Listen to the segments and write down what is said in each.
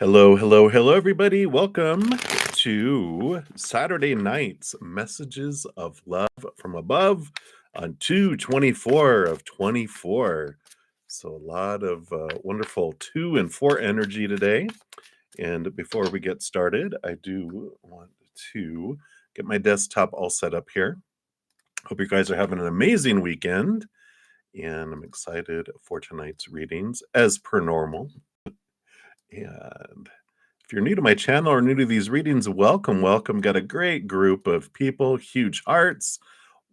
Hello, hello, hello, everybody. Welcome to Saturday night's Messages of Love from Above on 2/24 of 24. So, a lot of wonderful 2 and 4 energy today. And before we get started, I do want to get my desktop all set up here. Hope you guys are having an amazing weekend. And I'm excited for tonight's readings as per normal. And if you're new to my channel or new to these readings, welcome, welcome. Got a great group of people, huge hearts,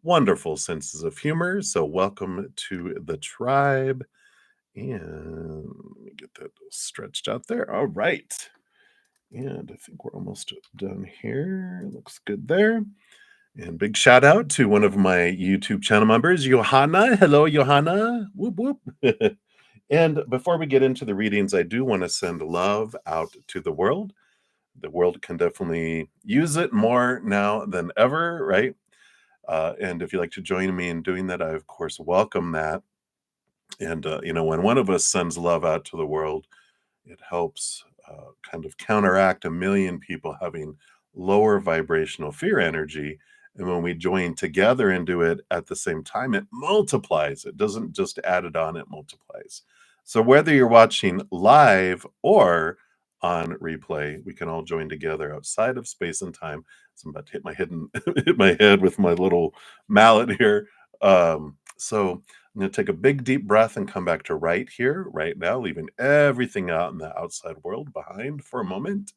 wonderful senses of humor. So welcome to the tribe. And let me get that stretched out there. All right. And I think we're almost done here. Looks good there. And big shout out to one of my YouTube channel members, Johanna. Hello, Johanna. Whoop, whoop. And before we get into the readings, I do want to send love out to the world. The world can definitely use it more now than ever, right? And if you'd like to join me in doing that, I, of course, welcome that. And, when one of us sends love out to the world, it helps kind of counteract a million people having lower vibrational fear energy. And when we join together and do it at the same time, it multiplies. It doesn't just add it on, it multiplies. So whether you're watching live or on replay, we can all join together outside of space and time. So I'm about to hit my hit my head with my little mallet here. So I'm going to take a big deep breath and come back to right here, right now, leaving everything out in the outside world behind for a moment.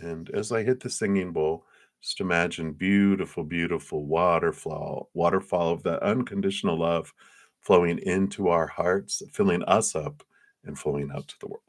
And as I hit the singing bowl, just imagine beautiful, beautiful waterfall of that unconditional love flowing into our hearts, filling us up and flowing out to the world.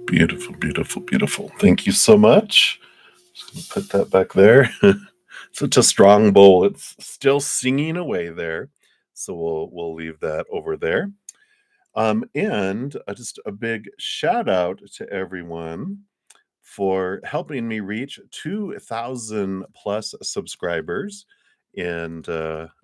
Beautiful, beautiful, beautiful. Thank you so much. Just gonna put that back there. Such a strong bowl. It's still singing away there. So we'll leave that over there. And just a big shout out to everyone for helping me reach 2,000 plus subscribers. And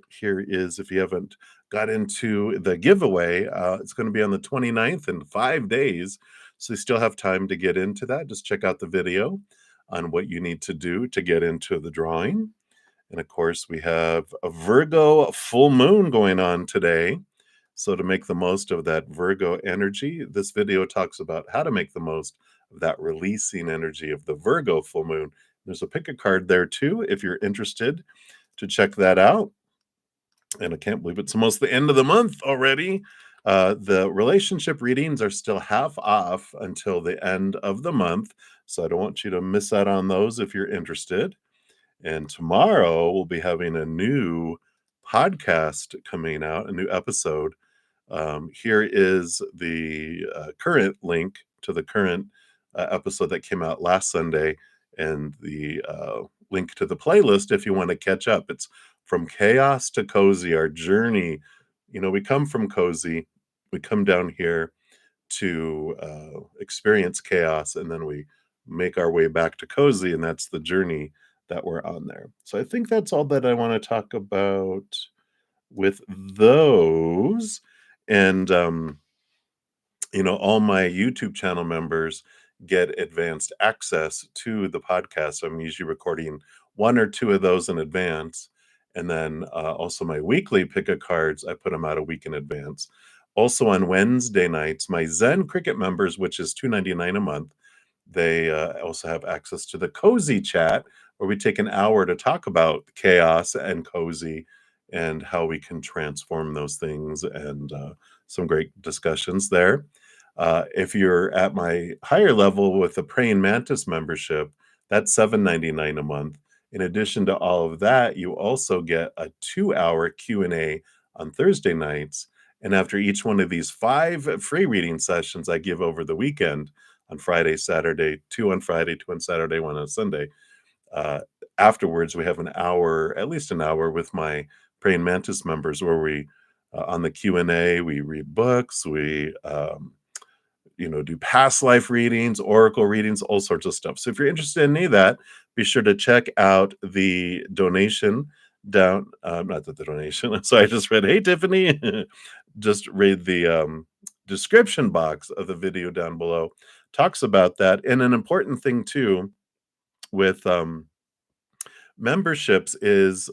here is, if you haven't got into the giveaway, it's going to be on the 29th in 5 days. So you still have time to get into that. Just check out the video on what you need to do to get into the drawing. And of course, we have a Virgo full moon going on today. So to make the most of that Virgo energy, this video talks about how to make the most of that releasing energy of the Virgo full moon. There's a pick a card there too, if you're interested to check that out. And I can't believe it's almost the end of the month already. The relationship readings are still half off until the end of the month. So I don't want you to miss out on those if you're interested. And tomorrow we'll be having a new podcast coming out, a new episode. Here is the current link to the current episode that came out last Sunday, and the link to the playlist if you want to catch up. It's From Chaos to Cozy, our journey. We come from cozy, we come down here to experience chaos, and then we make our way back to cozy, and that's the journey that we're on there. So I think that's all that I want to talk about with those. And all my YouTube channel members get advanced access to the podcast. I'm usually recording 1 or 2 of those in advance. And then also my weekly pick a cards, I put them out a week in advance. Also on Wednesday nights, my Zen Cricket members, which is $2.99 a month, they also have access to the Cozy Chat, where we take an hour to talk about chaos and cozy and how we can transform those things, and some great discussions there. If you're at my higher level with the Praying Mantis membership, that's $7.99 a month. In addition to all of that, you also get a 2-hour Q&A on Thursday nights. And after each one of these 5 free reading sessions I give over the weekend, on Friday, Saturday, 2 on Friday, 2 on Saturday, 1 on Sunday. Afterwards, we have an hour, at least an hour, with my Praying Mantis members, where we, on the Q&A, we read books, we, do past life readings, oracle readings, all sorts of stuff. So if you're interested in any of that, be sure to check out the donation down. Not that the donation. So I just read, hey, Tiffany, just read the description box of the video down below. Talks about that. And an important thing too with memberships is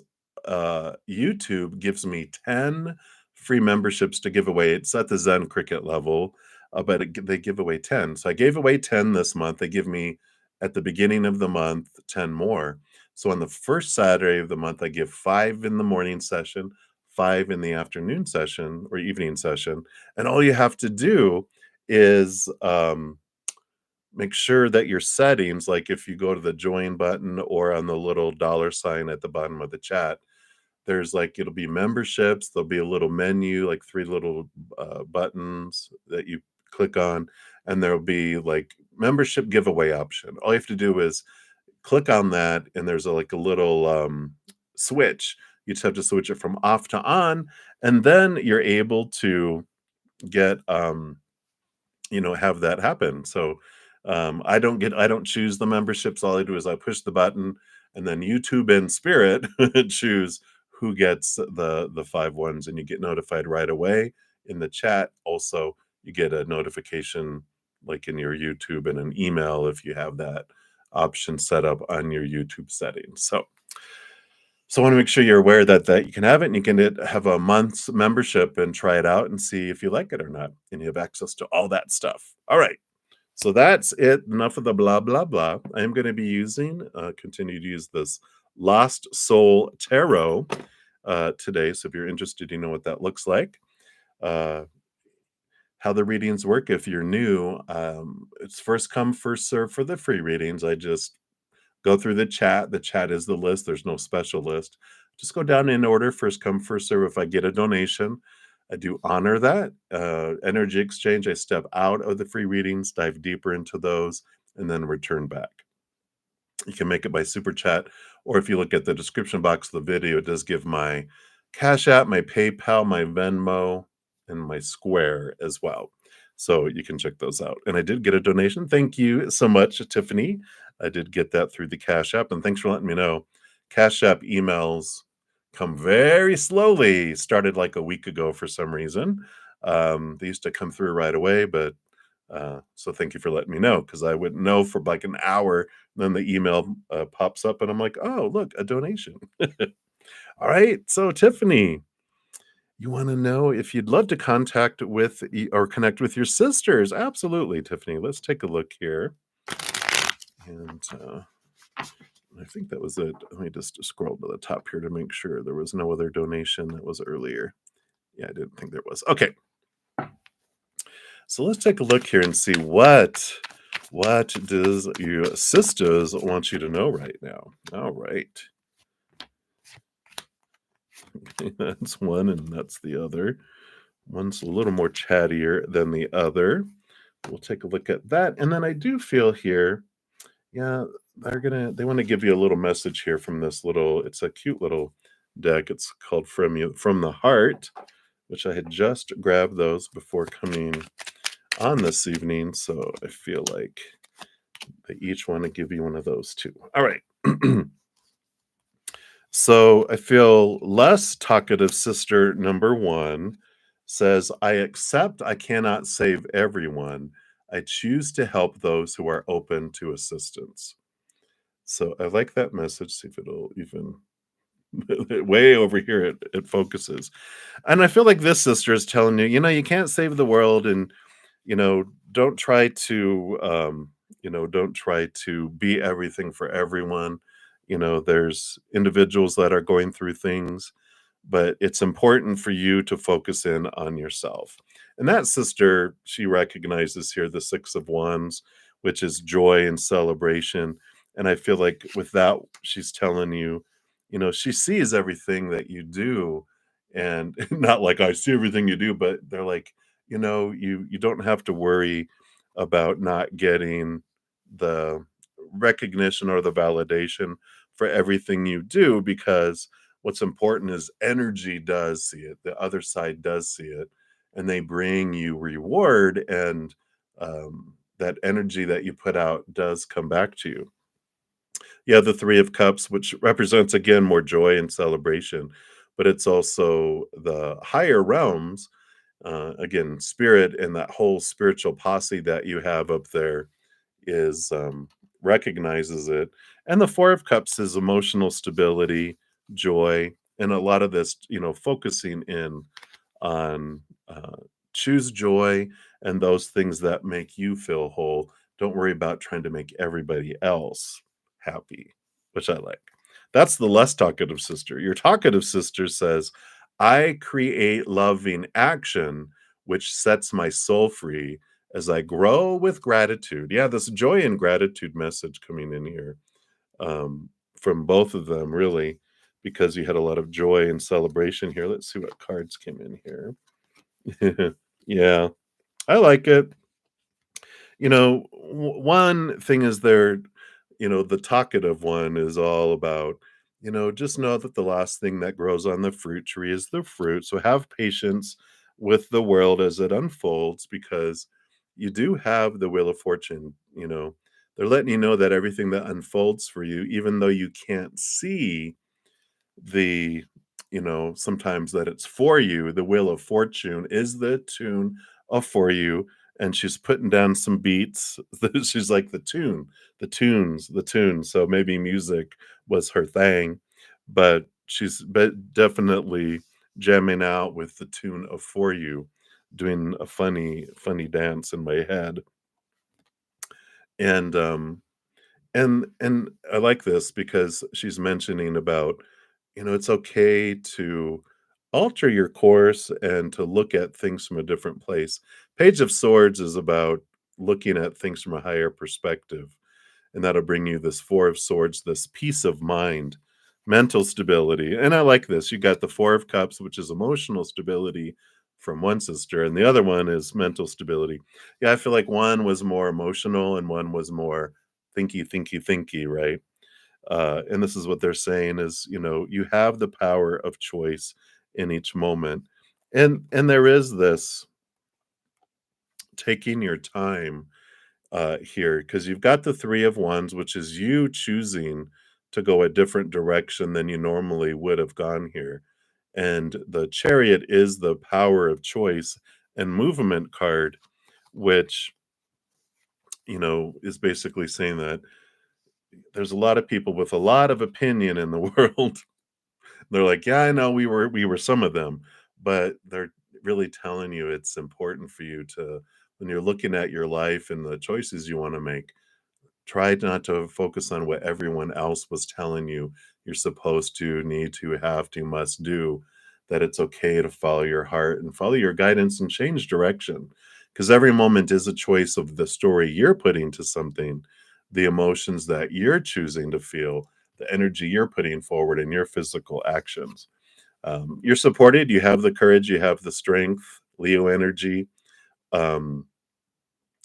YouTube gives me 10 free memberships to give away. It's at the Zen Cricket level, but they give away 10. So I gave away 10 this month. They give me at the beginning of the month 10 more. So on the first Saturday of the month, I give 5 in the morning session, 5 in the afternoon session or evening session. And all you have to do is make sure that your settings, like if you go to the join button or on the little $ at the bottom of the chat, there's like, it'll be memberships. There'll be a little menu, like 3 little buttons that you click on, and there'll be like membership giveaway option. All you have to do is click on that, and there's like a little switch. You just have to switch it from off to on, and then you're able to get have that happen. So I don't choose the memberships. All I do is I push the button, and then YouTube and Spirit choose who gets the 5 ones, and you get notified right away in the chat. Also, you get a notification like in your YouTube and an email if you have that option set up on your YouTube settings. So I want to make sure you're aware that you can have it, and you can have a month's membership and try it out and see if you like it or not, and you have access to all that stuff. All right. So that's it. Enough of the blah, blah, blah. I am going to be continue to use this Lost Soul Tarot today. So if you're interested, you know what that looks like. How the readings work. If you're new, it's first come, first serve for the free readings. I just go through the chat. The chat is the list. There's no special list. Just go down in order, first come, first serve. If I get a donation, I do honor that. Energy exchange, I step out of the free readings, dive deeper into those, and then return back. You can make it by super chat, or if you look at the description box of the video, it does give my Cash App, my PayPal, my Venmo, and my Square as well. So you can check those out. And I did get a donation. Thank you so much, Tiffany. I did get that through the Cash App, and thanks for letting me know. Cash App emails come very slowly. Started like a week ago for some reason. They used to come through right away, but so thank you for letting me know, because I wouldn't know for like an hour. Then the email pops up, and I'm like, oh, look, a donation. All right. So Tiffany, you want to know if you'd love to contact with or connect with your sisters? Absolutely, Tiffany. Let's take a look here. And I think that was it. Let me just scroll to the top here to make sure there was no other donation that was earlier. Yeah, I didn't think there was. Okay. So let's take a look here and see what does your sisters want you to know right now. All right. That's one, and that's the other. One's a little more chattier than the other. We'll take a look at that. And then I do feel here, yeah, they want to give you a little message here from this it's a cute little deck. It's called From the Heart, which I had just grabbed those before coming on this evening. So I feel like they each want to give you one of those too. All right. So I feel less talkative sister number 1 says, I accept I cannot save everyone. I choose to help those who are open to assistance. So I like that message. See if it'll even way over here it focuses. And I feel like this sister is telling you, you can't save the world, and you know, don't try to don't try to be everything for everyone. There's individuals that are going through things, but it's important for you to focus in on yourself. And that sister, she recognizes here the 6 of Wands, which is joy and celebration. And I feel like with that, she's telling you, she sees everything that you do. And not like I see everything you do, but they're like, you don't have to worry about not getting the recognition or the validation for everything you do, because what's important is energy does see it, the other side does see it, and they bring you reward, and that energy that you put out does come back to you. You have the 3 of Cups, which represents again more joy and celebration, but it's also the higher realms, again, spirit, and that whole spiritual posse that you have up there is recognizes it. And the 4 of Cups is emotional stability, joy, and a lot of this, focusing in on choose joy and those things that make you feel whole. Don't worry about trying to make everybody else happy, which I like. That's the less talkative sister. Your talkative sister says, I create loving action, which sets my soul free as I grow with gratitude. Yeah, this joy and gratitude message coming in here, from both of them, really, because you had a lot of joy and celebration here. Let's see what cards came in here. Yeah, I like it. One thing is the talkative one is all about, just know that the last thing that grows on the fruit tree is the fruit. So have patience with the world as it unfolds, because you do have the Wheel of Fortune. They're letting you know that everything that unfolds for you, even though you can't see the sometimes that it's for you, the Wheel of Fortune is the tune of for you. And she's putting down some beats. She's like the tunes, so maybe music was her thing, but definitely jamming out with the tune of for you, doing a funny dance in my head. And um and and I like this because she's mentioning about, it's okay to alter your course and to look at things from a different place. Page of Swords is about looking at things from a higher perspective, and that'll bring you this 4 of Swords, this peace of mind, mental stability. And I like this. You got the 4 of Cups, which is emotional stability from one sister, and the other one is mental stability. Yeah, I feel like one was more emotional and one was more thinky, right? And this is what they're saying is, you have the power of choice in each moment. And there is this taking your time here, because you've got the 3 of Wands, which is you choosing to go a different direction than you normally would have gone here. And the Chariot is the power of choice and movement card, which, is basically saying that there's a lot of people with a lot of opinion in the world. They're like, "Yeah, I know we were some of them," but they're really telling you it's important for you to, when you're looking at your life and the choices you wanna make, try not to focus on what everyone else was telling you you're supposed to, need to, have to, must do, that it's okay to follow your heart and follow your guidance and change direction. Because every moment is a choice of the story you're putting to something, the emotions that you're choosing to feel, the energy you're putting forward in your physical actions. You're supported, you have the courage, you have the strength, Leo energy. Um,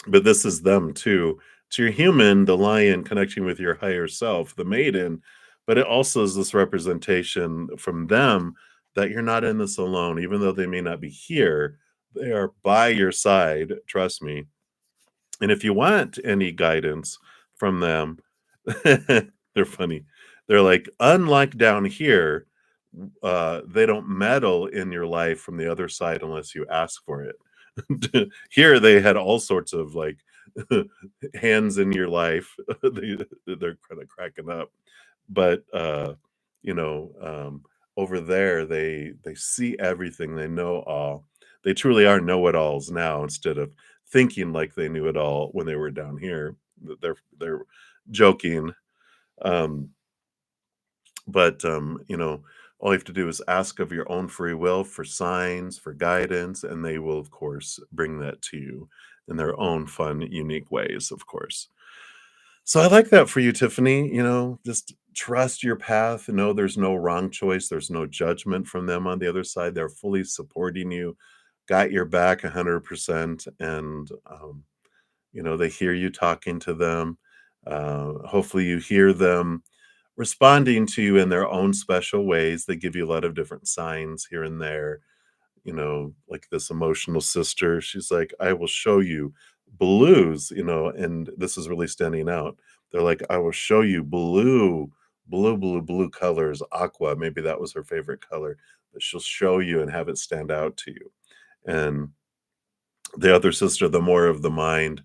but this is them too. To your human, the lion connecting with your higher self, the maiden, but it also is this representation from them that you're not in this alone, even though they may not be here. They are by your side, trust me. And if you want any guidance from them, they're funny. They're like, unlike down here, they don't meddle in your life from the other side unless you ask for it. Here, they had all sorts of like hands in your life. They're kind of cracking up, but you know, over there, they see everything, they know all. They truly are know-it-alls now instead of thinking like they knew it all when they were down here. They're joking, um, but you know, all you have to do is ask of your own free will for signs, for guidance, and they will, of course, bring that to you in their own fun, unique ways, of course. So I like that for you, Tiffany. You know, just trust your path and know there's no wrong choice. There's no judgment from them on the other side. They're fully supporting you, got your back 100%. And, you know, they hear you talking to them. Hopefully, you hear them responding to you in their own special ways. They give you a lot of different signs here and there, you know, like this emotional sister. She's like, I will show you blues, you know, and this is really standing out. They're like, I will show you blue colors, aqua. Maybe that was her favorite color, but she'll show you and have it stand out to you. And the other sister, the more of the mind,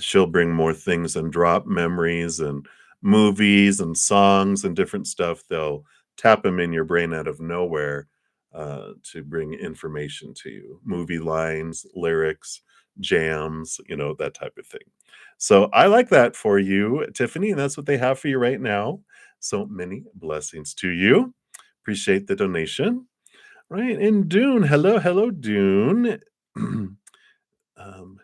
she'll bring more things and drop memories and movies and songs and different stuff. They'll tap them in your brain out of nowhere to bring information to you, movie lines, lyrics, jams, you know, that type of thing. So I like that for you, Tiffany, and that's what they have for you right now. So many blessings to you. Appreciate the donation. Right. And Dune, hello, Dune. Um,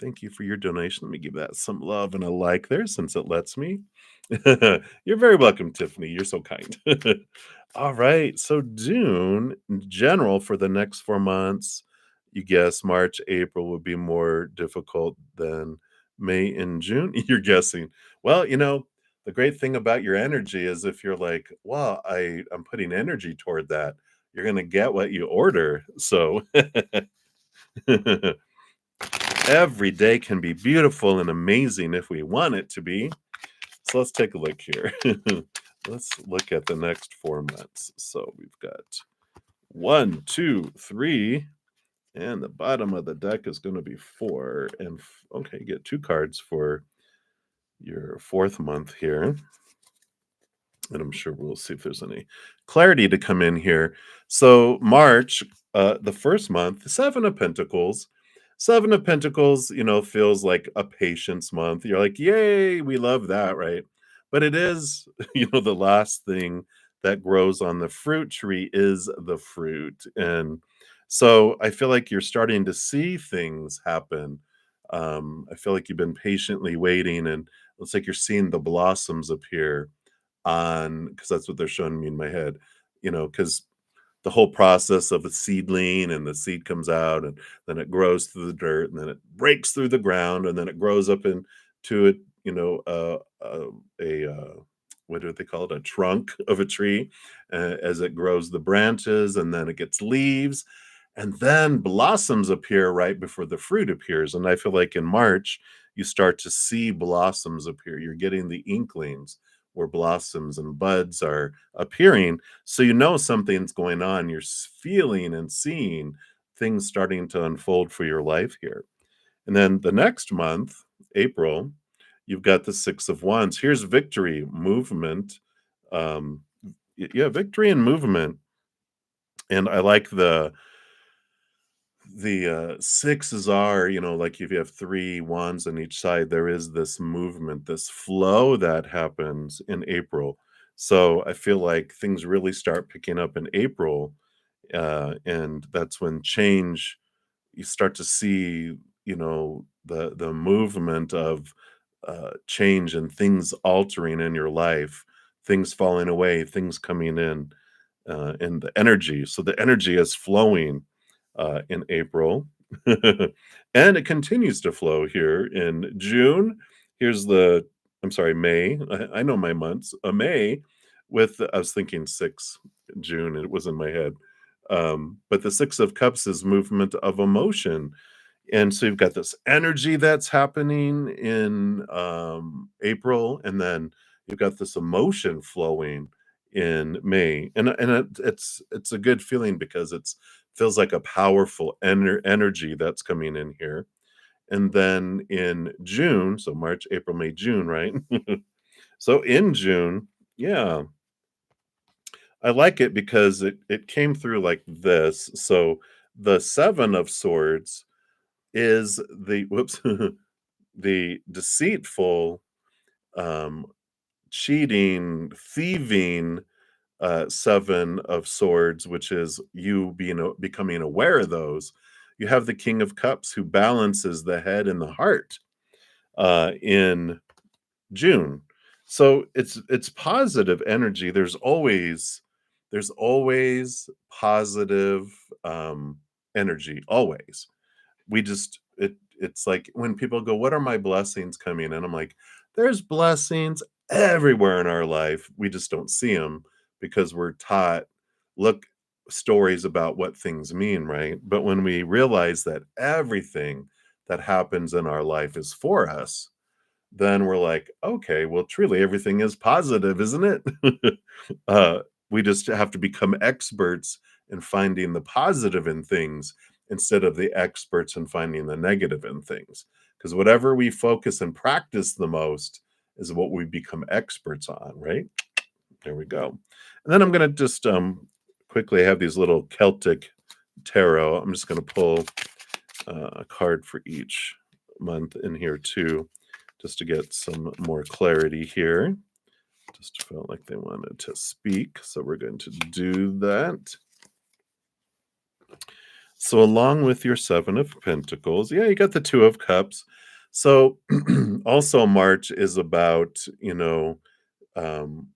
thank you for your donation. Let me give that some love and a like there since it lets me. You're very welcome, Tiffany. You're so kind. All right. So, Dune, in general, for the next 4 months, you guess March, April would be more difficult than May and June. You're guessing. Well, you know, the great thing about your energy is if you're like, well, I'm putting energy toward that, you're going to get what you order. So, every day can be beautiful and amazing if we want it to be. So let's take a look here. Let's look at the next 4 months. So we've got 1, 2, 3, and the bottom of the deck is going to be 4. And okay, you get 2 cards for your 4th month here. And I'm sure we'll see if there's any clarity to come in here. So March, the first month, the 7 of Pentacles. 7 of Pentacles, you know, feels like a patience month. You're like, yay, we love that, right? But it is, you know, the last thing that grows on the fruit tree is the fruit. And so I feel like you're starting to see things happen. I feel like you've been patiently waiting, and it looks like you're seeing the blossoms appear on, because that's what they're showing me in my head, you know, because the whole process of a seedling, and the seed comes out and then it grows through the dirt and then it breaks through the ground and then it grows up into it, you know, what do they call it, a trunk of a tree, as it grows the branches, and then it gets leaves, and then blossoms appear right before the fruit appears. And I feel like in March you start to see blossoms appear. You're getting the inklings where blossoms and buds are appearing, so you know something's going on. You're feeling and seeing things starting to unfold for your life here. And then the next month, April, you've got the 6 of Wands. Here's victory, movement. Um, yeah, victory and movement. And I like the sixes are, you know, like if you have 3 wands on each side, there is this movement, this flow that happens in April. So I feel like things really start picking up in April, and that's when change, you start to see, you know, the movement of change and things altering in your life, things falling away, things coming in the energy. So the energy is flowing in April, and it continues to flow here in June. Here's the, I'm sorry, May. I know my months. May, with I was thinking 6 June. It was in my head, but the 6 of Cups is movement of emotion, and so you've got this energy that's happening in April, and then you've got this emotion flowing in May, and it's a good feeling because it's feels like a powerful energy that's coming in here. And then in June, so March, April, May, June, right? So in June, yeah, I like it because it came through like this. So the 7 of swords is the whoops, the deceitful, um, cheating, thieving, 7 of swords, which is you becoming aware of those. You have the King of Cups who balances the head and the heart, in June. So it's positive energy. There's always positive, energy, always. It's like when people go, "What are my blessings coming?" And I'm like, "There's blessings everywhere in our life. We just don't see them because we're taught look stories about what things mean, right? But when we realize that everything that happens in our life is for us, then we're like, okay, well, truly everything is positive, isn't it? uh, we just have to become experts in finding the positive in things instead of the experts in finding the negative in things. Because whatever we focus and practice the most is what we become experts on, right? There we go. And then I'm going to just quickly have these little Celtic tarot. I'm just going to pull a card for each month in here too, just to get some more clarity here. Just felt like they wanted to speak, so we're going to do that. So along with your 7 of Pentacles, yeah, you got the 2 of Cups. So also March is about, um,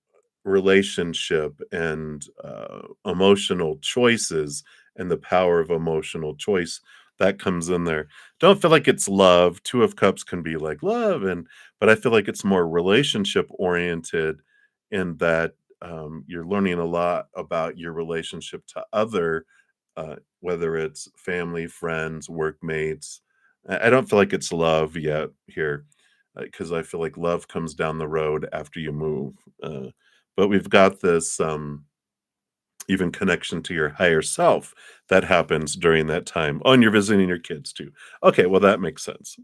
relationship and emotional choices and the power of emotional choice that comes in there. Don't feel like it's love. 2 of Cups can be like love, but I feel like it's more relationship oriented in that you're learning a lot about your relationship to other, whether it's family, friends, workmates. I don't feel like it's love yet here because I feel like love comes down the road after you move. But we've got this even connection to your higher self that happens during that time. Oh, and you're visiting your kids too. Okay, well, that makes sense.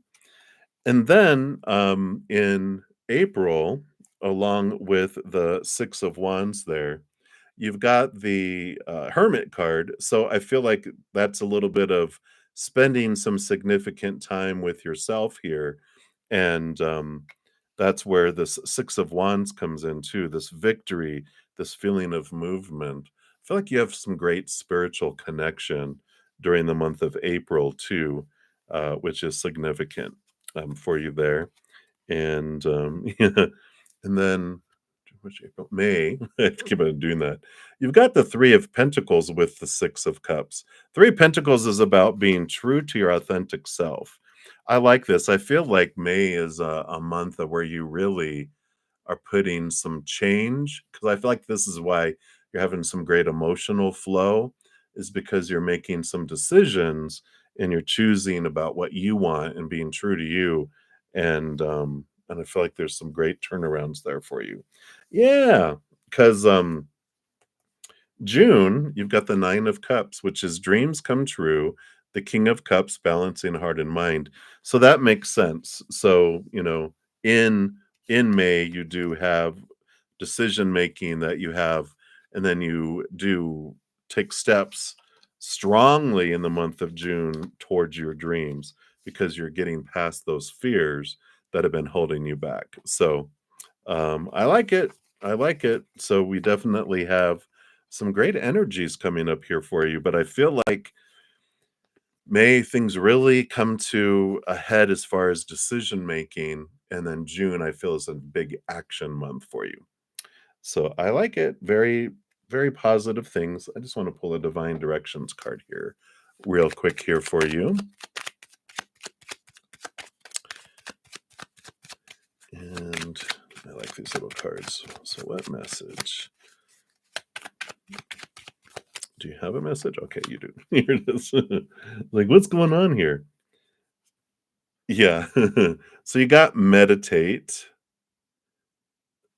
And then in April, along with the 6 of Wands there, you've got the Hermit card. So I feel like that's a little bit of spending some significant time with yourself here. And that's where this 6 of Wands comes in too, this victory, this feeling of movement. I feel like you have some great spiritual connection during the month of April too, which is significant for you there. And yeah, and then which April, May. I have to keep on doing that. You've got the 3 of Pentacles with the 6 of Cups. 3 of Pentacles is about being true to your authentic self. I like this. I feel like May is a month of where you really are putting some change, because I feel like this is why you're having some great emotional flow, is because you're making some decisions and you're choosing about what you want and being true to you. And I feel like there's some great turnarounds there for you. Yeah, because June, you've got the 9 of Cups, which is dreams come true, the King of Cups balancing heart and mind. So that makes sense. So, in May, you do have decision making that you have, and then you do take steps strongly in the month of June towards your dreams because you're getting past those fears that have been holding you back. So, I like it. I like it. So we definitely have some great energies coming up here for you, but I feel like May things really come to a head as far as decision making, and then June I feel is a big action month for you. So I like it. Very, very positive things. I just want to pull a divine directions card here real quick here for you. And I like these little cards. So what message? Do you have a message? Okay, you do. Here it is. Like, what's going on here? Yeah. So you got meditate,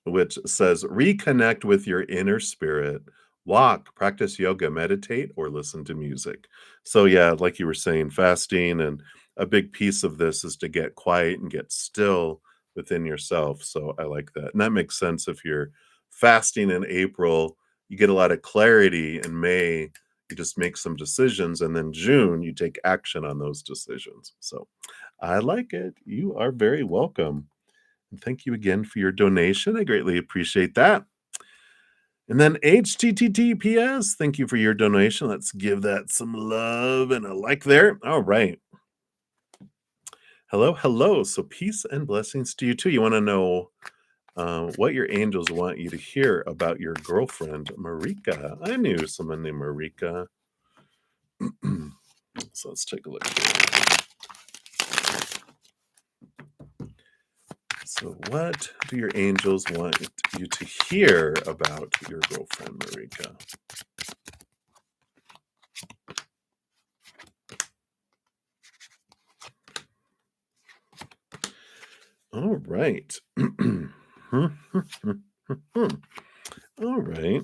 which says reconnect with your inner spirit, walk, practice yoga, meditate, or listen to music. So, yeah, like you were saying, fasting, and a big piece of this is to get quiet and get still within yourself. So, I like that. And that makes sense if you're fasting in April. you get a lot of clarity. In May, you just make some decisions, and then June, you take action on those decisions. So I like it. You are very welcome. And thank you again for your donation. I greatly appreciate that. And then HTTPS, thank you for your donation. Let's give that some love and a like there. All right. Hello, hello. So peace and blessings to you too. You want to know what your angels want you to hear about your girlfriend, Marika. I knew someone named Marika. So let's take a look here. So what do your angels want you to hear about your girlfriend, Marika? All right. All right.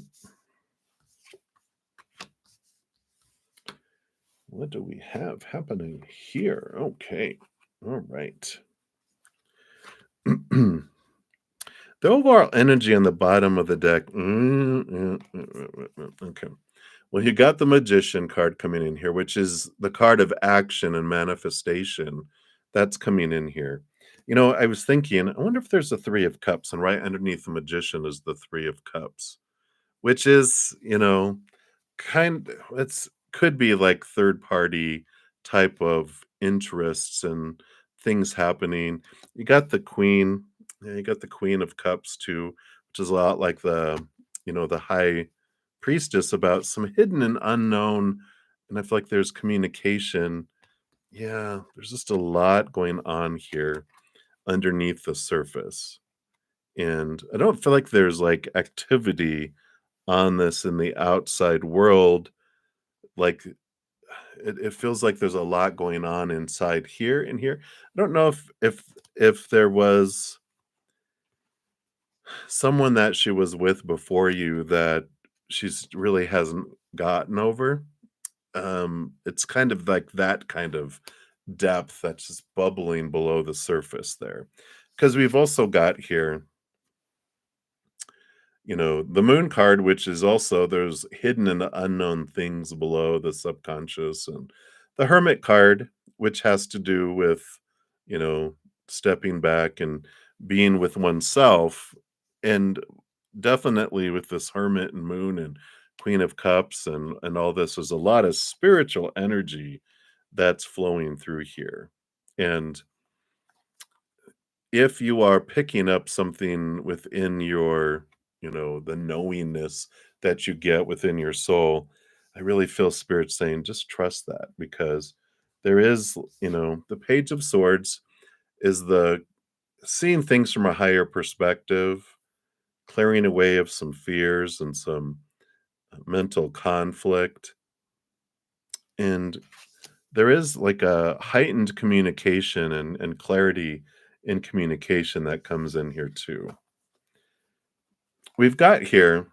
What do we have happening here? Okay. All right. The overall energy on the bottom of the deck. Okay. Well, you got the Magician card coming in here, which is the card of action and manifestation. That's coming in here. You know, I was thinking, I wonder if there's a Three of Cups, and right underneath the Magician is the Three of Cups, which is, it's could be like third party type of interests and things happening. You got the Queen, yeah, you got the Queen of Cups too, which is a lot like the High Priestess, about some hidden and unknown, and I feel like there's communication. Yeah, there's just a lot going on here underneath the surface. And I don't feel like there's like activity on this in the outside world. Like it feels like there's a lot going on inside here and here. I don't know if there was someone that she was with before you that she's really hasn't gotten over. It's kind of like that kind of depth that's just bubbling below the surface there. Because we've also got here, the Moon card, which is also there's hidden and unknown things below the subconscious, and the Hermit card, which has to do with, you know, stepping back and being with oneself. And definitely with this Hermit and Moon and Queen of Cups and all this, is a lot of spiritual energy that's flowing through here. And if you are picking up something within your, the knowingness that you get within your soul, I really feel spirit saying just trust that, because there is, the Page of Swords is the seeing things from a higher perspective, clearing away of some fears and some mental conflict. And there is like a heightened communication and clarity in communication that comes in here too. We've got here,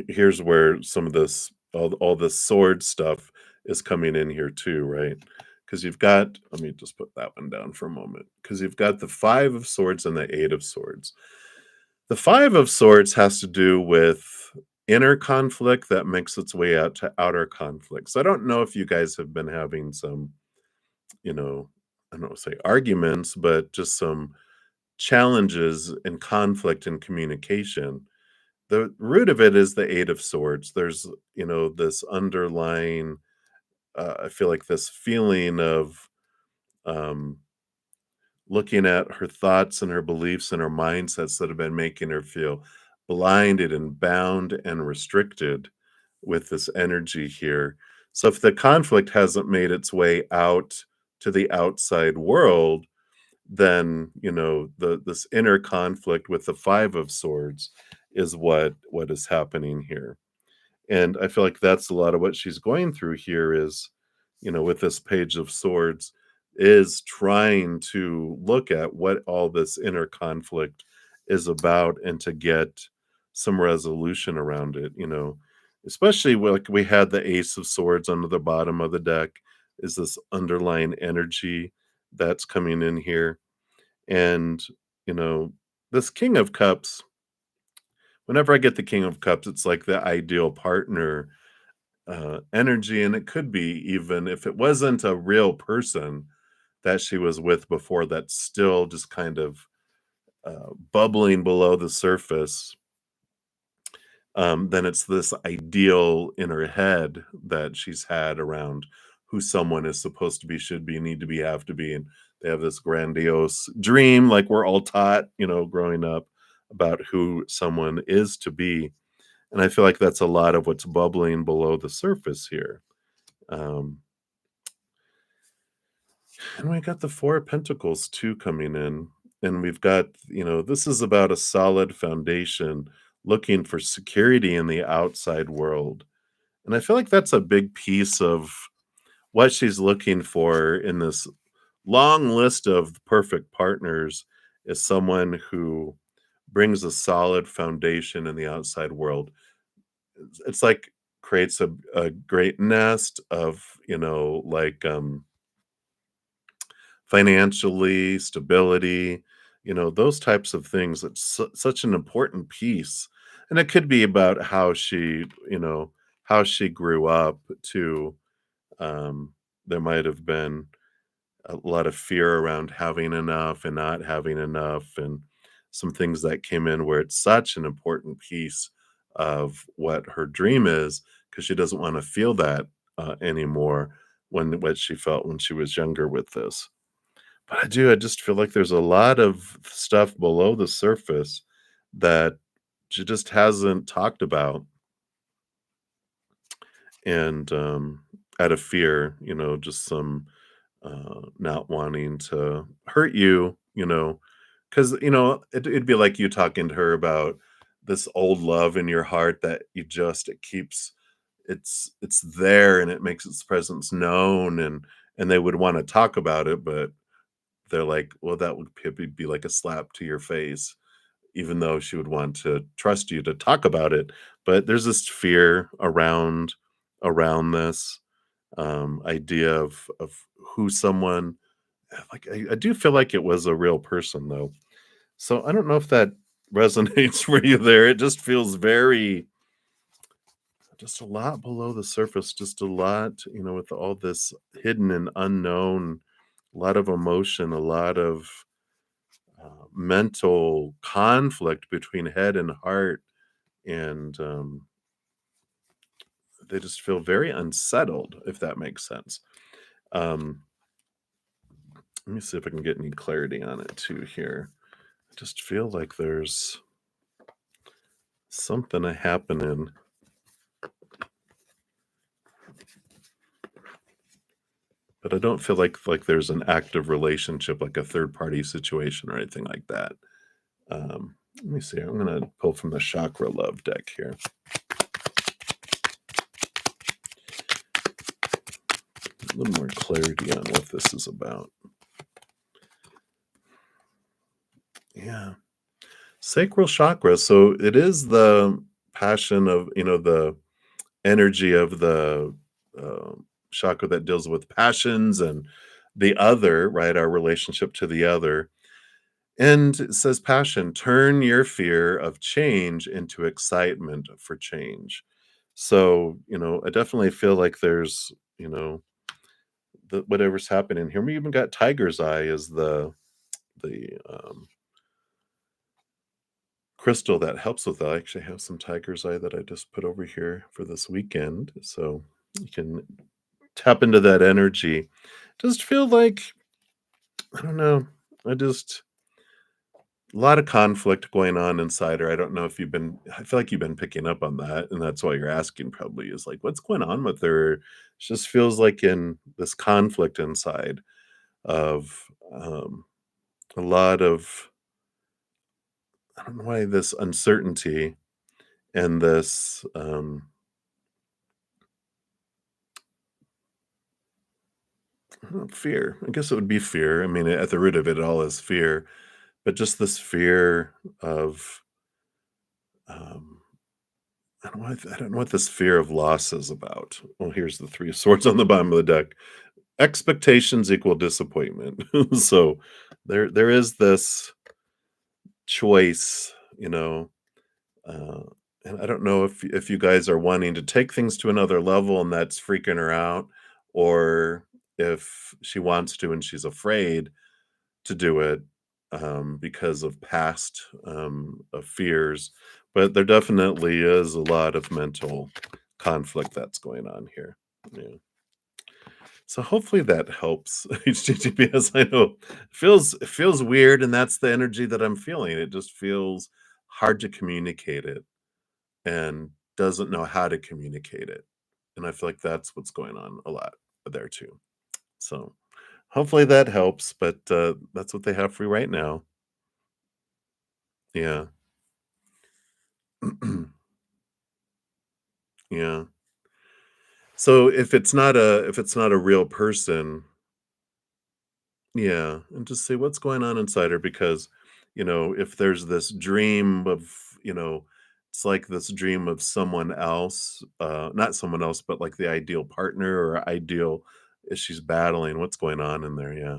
here's where some of this, all this sword stuff is coming in here too, right? Because you've got, let me just put that one down for a moment, because you've got the Five of Swords and the Eight of Swords. The Five of Swords has to do with inner conflict that makes its way out to outer conflict. So I don't know if you guys have been having some, I don't say arguments, but just some challenges and conflict in communication. The root of it is the Eight of Swords. There's, this underlying, I feel like this feeling of um, looking at her thoughts and her beliefs and her mindsets that have been making her feel blinded and bound and restricted with this energy here. So if the conflict hasn't made its way out to the outside world, then this inner conflict with the Five of Swords is what is happening here. And I feel like that's a lot of what she's going through here is, with this Page of Swords, is trying to look at what all this inner conflict is about and to get some resolution around it, especially like we had the Ace of Swords under the bottom of the deck, is this underlying energy that's coming in here. And, this King of Cups, whenever I get the King of Cups, it's like the ideal partner energy, and it could be even if it wasn't a real person that she was with before that's still just kind of bubbling below the surface, then it's this ideal in her head that she's had around who someone is supposed to be, should be, need to be, have to be. And they have this grandiose dream, like we're all taught, growing up about who someone is to be. And I feel like that's a lot of what's bubbling below the surface here. Um, and we got the Four of Pentacles too coming in. And we've got, this is about a solid foundation looking for security in the outside world. And I feel like that's a big piece of what she's looking for in this long list of perfect partners is someone who brings a solid foundation in the outside world. It's like creates a great nest of, financially, stability, those types of things. It's such an important piece. And it could be about how she grew up too. There might have been a lot of fear around having enough and not having enough, and some things that came in where it's such an important piece of what her dream is because she doesn't want to feel that anymore when what she felt when she was younger with this. But I just feel like there's a lot of stuff below the surface that she just hasn't talked about, and out of fear, just some not wanting to hurt you, because it'd be like you talking to her about this old love in your heart that it keeps it's there and it makes its presence known, and they would want to talk about it, but they're like, well, that would probably be like a slap to your face, even though she would want to trust you to talk about it. But there's this fear around this idea of who someone like. I do feel like it was a real person though. So I don't know if that resonates for you there. It just feels very just a lot below the surface, just a lot, with all this hidden and unknown, a lot of emotion, a lot of mental conflict between head and heart, and they just feel very unsettled, if that makes sense. Um, Let me see if I can get any clarity on it too here. I just feel like there's something happening. But I don't feel like there's an active relationship, like a third party situation or anything like that. Let me see. I'm gonna pull from the chakra love deck here. A little more clarity on what this is about. Yeah. Sacral chakra. So it is the passion of, the energy of the uh, chakra that deals with passions and the other, right? Our relationship to the other. And it says, passion, turn your fear of change into excitement for change. So, I definitely feel like there's, whatever's happening here. We even got tiger's eye as the crystal that helps with that. I actually have some tiger's eye that I just put over here for this weekend. So you can tap into that energy. Just feel like, I don't know, I just, a lot of conflict going on inside her. I don't know if I feel like you've been picking up on that. And that's why you're asking probably is like, what's going on with her? She just feels like in this conflict inside of a lot of, I don't know why, this uncertainty and this fear. I guess it would be fear. I mean, at the root of it all is fear, but just this fear of um, I don't know what this fear of loss is about. Well, here's the three of swords on the bottom of the deck. Expectations equal disappointment. So there is this choice, Uh, and I don't know if you guys are wanting to take things to another level and that's freaking her out, or if she wants to and she's afraid to do it because of past of fears. But there definitely is a lot of mental conflict that's going on here. Yeah. So hopefully that helps. HTTPS, I know it feels weird, and that's the energy that I'm feeling. It just feels hard to communicate it and doesn't know how to communicate it. And I feel like that's what's going on a lot there too. So hopefully that helps, but that's what they have for you right now. Yeah. Yeah. So if it's not a real person, yeah, and just see what's going on inside her because, if there's this dream of, you know, it's like this dream of someone else, not someone else, but like the ideal partner or ideal she's battling what's going on in there. Yeah.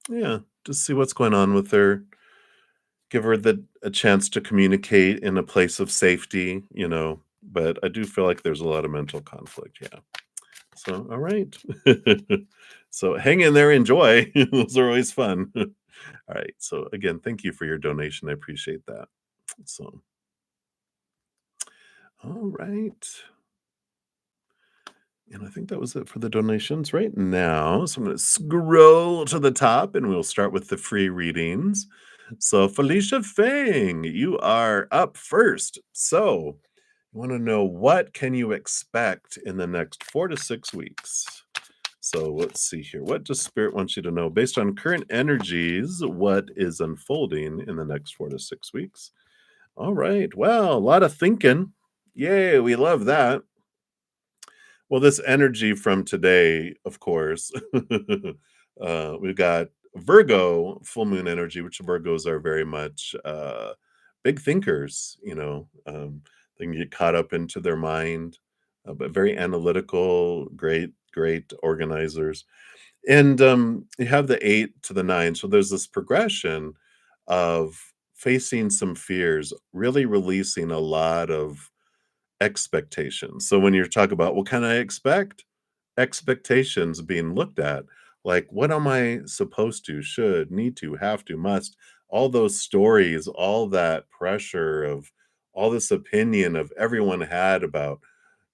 Yeah. Just see what's going on with her. Give her a chance to communicate in a place of safety, but I do feel like there's a lot of mental conflict. Yeah. So, all right. So hang in there, enjoy. Those are always fun. All right. So again, thank you for your donation. I appreciate that. So, all right. And I think that was it for the donations right now. So I'm going to scroll to the top and we'll start with the free readings. So, Felicia Fang, you are up first. So, you want to know what can you expect in the next 4 to 6 weeks? So let's see here. What does Spirit want you to know based on current energies? What is unfolding in the next 4 to 6 weeks? All right. Well, a lot of thinking. Yay, we love that. Well, this energy from today, of course, we've got Virgo full moon energy, which Virgos are very much big thinkers. They can get caught up into their mind, but very analytical, great organizers. And you have the 8 to the 9. So there's this progression of facing some fears, really releasing a lot of expectations. So when you're talking about what can I expect? Expectations being looked at. Like, what am I supposed to, should, need to, have to, must? All those stories, all that pressure of all this opinion of everyone had about,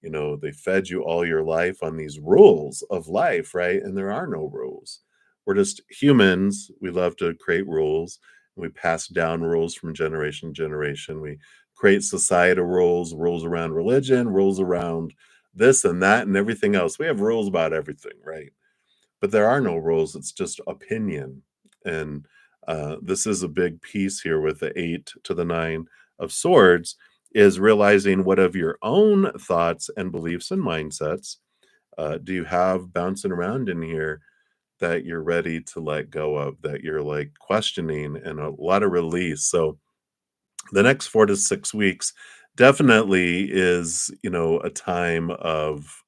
they fed you all your life on these rules of life, right? And there are no rules. We're just humans. We love to create rules. We pass down rules from generation to generation. We create societal rules, rules around religion, rules around this and that and everything else. We have rules about everything, right? But there are no rules. It's just opinion. And this is a big piece here with the 8 to the 9 of swords is realizing what of your own thoughts and beliefs and mindsets do you have bouncing around in here that you're ready to let go of, that you're like questioning and a lot of release. So the next 4 to 6 weeks definitely is, a time of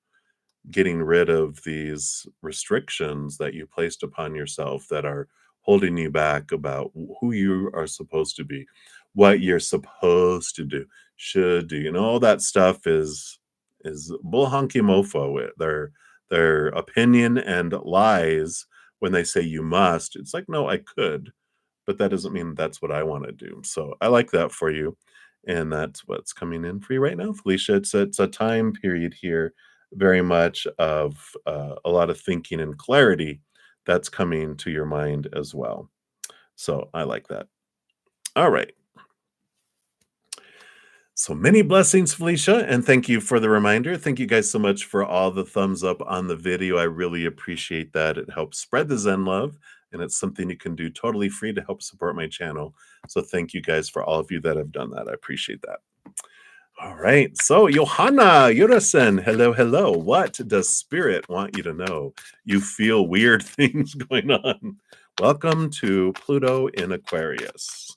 getting rid of these restrictions that you placed upon yourself that are holding you back about who you are supposed to be, what you're supposed to do, should do. All that stuff is bull honky mofo. Their opinion and lies when they say you must. It's like, no, I could, but that doesn't mean that's what I want to do. So I like that for you. And that's what's coming in for you right now, Felicia. It's a time period here, very much of a lot of thinking and clarity that's coming to your mind as well. So I like that. All right. So many blessings, Felicia, and thank you for the reminder. Thank you guys so much for all the thumbs up on the video. I really appreciate that. It helps spread the Zen love, and it's something you can do totally free to help support my channel. So thank you guys for all of you that have done that. I appreciate that. All right. So Johanna Yurasen, hello, hello. What does Spirit want you to know? You feel weird things going on. Welcome to Pluto in Aquarius.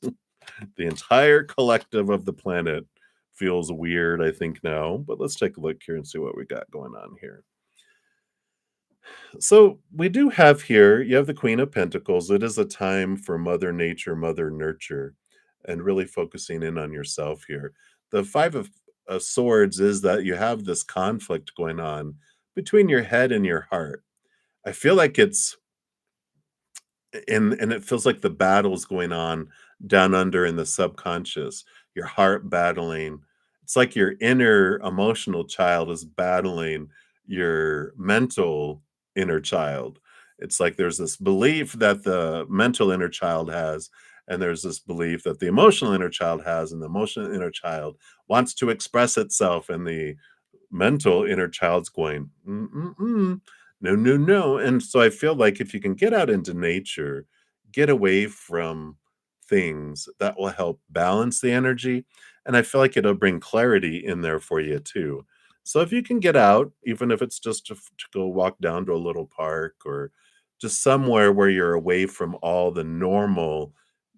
The entire collective of the planet feels weird, I think, now. But let's take a look here and see what we got going on here. So we do have here, you have the Queen of Pentacles. It is a time for Mother Nature, Mother Nurture. and really focusing in on yourself here. The Five of Swords is that you have this conflict going on between your head and your heart. I feel like it's and it feels like the battle's going on down under in the subconscious, your heart battling. It's like your inner emotional child is battling your mental inner child. It's like there's this belief that the mental inner child has, and there's this belief that the emotional inner child has, and the emotional inner child wants to express itself, and the mental inner child's going, "Mm-mm-mm. No, no, no." And so I feel like if you can get out into nature, get away from things, that will help balance the energy. And I feel like it'll bring clarity in there for you too. So if you can get out, even if it's just to go walk down to a little park or just somewhere where you're away from all the normal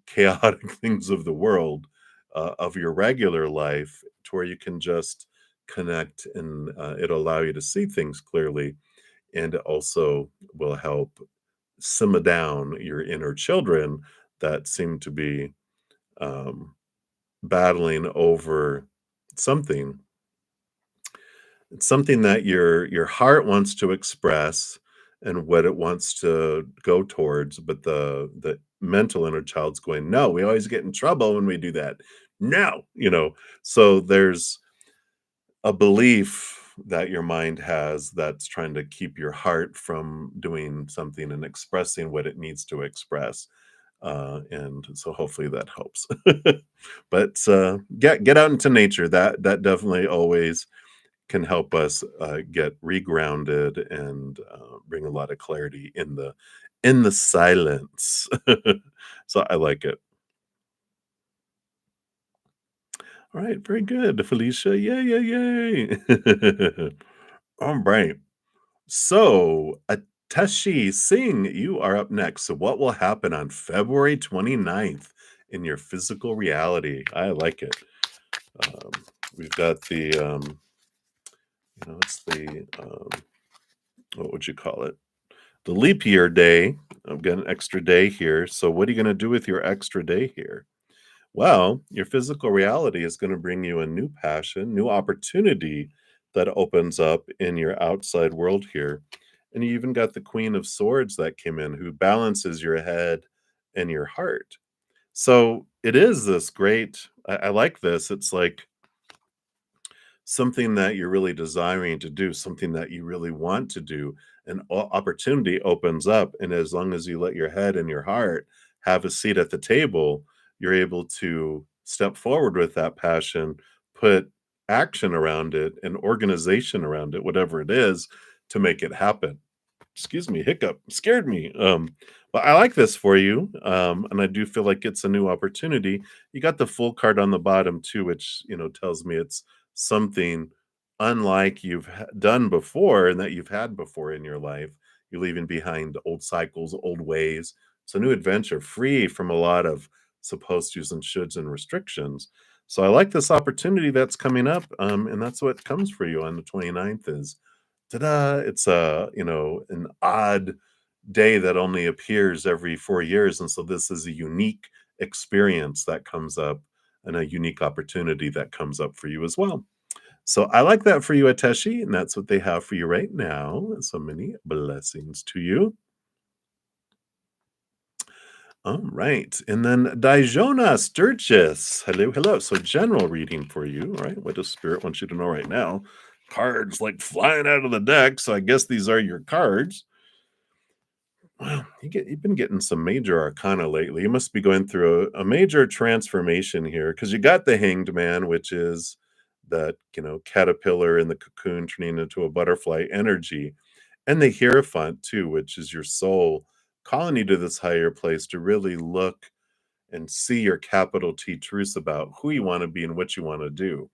chaotic things of the world, of your regular life, to where you can just connect, and it'll allow you to see things clearly, and it also will help simmer down your inner children that seem to be um, battling over something. It's something that your heart wants to express and what it wants to go towards, but the mental inner child's going, "No, we always get in trouble when we do that. No," you know. So there's a belief that your mind has that's trying to keep your heart from doing something and expressing what it needs to express. And so hopefully that helps. But get out into nature. That definitely always can help us get regrounded and bring a lot of clarity in the silence. So I like it. All right, very good, Felicia. Yay, yay, yay. All right. So, Ateshi Singh, you are up next. So, what will happen on February 29th in your physical reality? I like it. Um, we've got it's what would you call it? The leap year day. I've got an extra day here. So, what are you going to do with your extra day here? Well, your physical reality is going to bring you a new passion, new opportunity that opens up in your outside world here. And you even got the Queen of Swords that came in, who balances your head and your heart. So it is this great, I like this. It's like something that you're really desiring to do, something that you really want to do, an opportunity opens up. And as long as you let your head and your heart have a seat at the table, you're able to step forward with that passion, put action around it and organization around it, whatever it is, to make it happen. Excuse me, hiccup scared me. But I like this for you, and I do feel like it's a new opportunity. You got the full card on the bottom too, which tells me it's something unlike you've done before and that you've had before in your life. You're leaving behind old cycles, old ways. It's a new adventure, free from a lot of supposed tos and shoulds and restrictions. So I like this opportunity that's coming up, and that's what comes for you on the 29th is ta-da! It's an odd day that only appears every 4 years, and so this is a unique experience that comes up and a unique opportunity that comes up for you as well. So I like that for you, Ateshi, and that's what they have for you right now. So many blessings to you. All right. And then Dijona Sturgis. Hello, hello. So general reading for you. All right. What does Spirit want you to know right now? Cards like flying out of the deck. So I guess these are your cards. Well, you've been getting some major arcana lately. You must be going through a major transformation here because you got the Hanged Man, which is that caterpillar in the cocoon turning into a butterfly energy, and the Hierophant too, which is your soul calling you to this higher place to really look and see your capital T truths about who you want to be and what you want to do.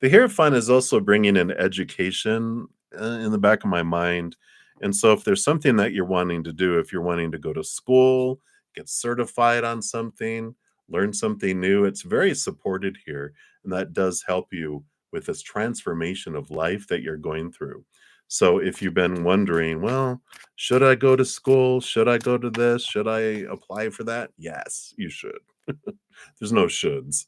The Hierophant is also bringing in education in the back of my mind. And so, if there's something that you're wanting to do, if you're wanting to go to school, get certified on something, learn something new, it's very supported here. And that does help you with this transformation of life that you're going through. So, if you've been wondering, well, should I go to school? Should I go to this? Should I apply for that? Yes, you should. There's no shoulds.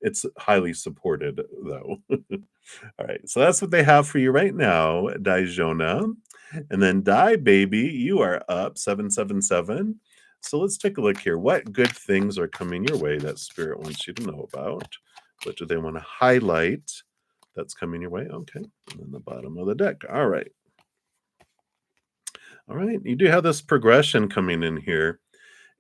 It's highly supported, though. All right, so that's what they have for you right now, Daijona. And then Dai Baby, you are up 777. So let's take a look here. What good things are coming your way that Spirit wants you to know about? What do they want to highlight that's coming your way? Okay, and then the bottom of the deck. All right. All right, you do have this progression coming in here.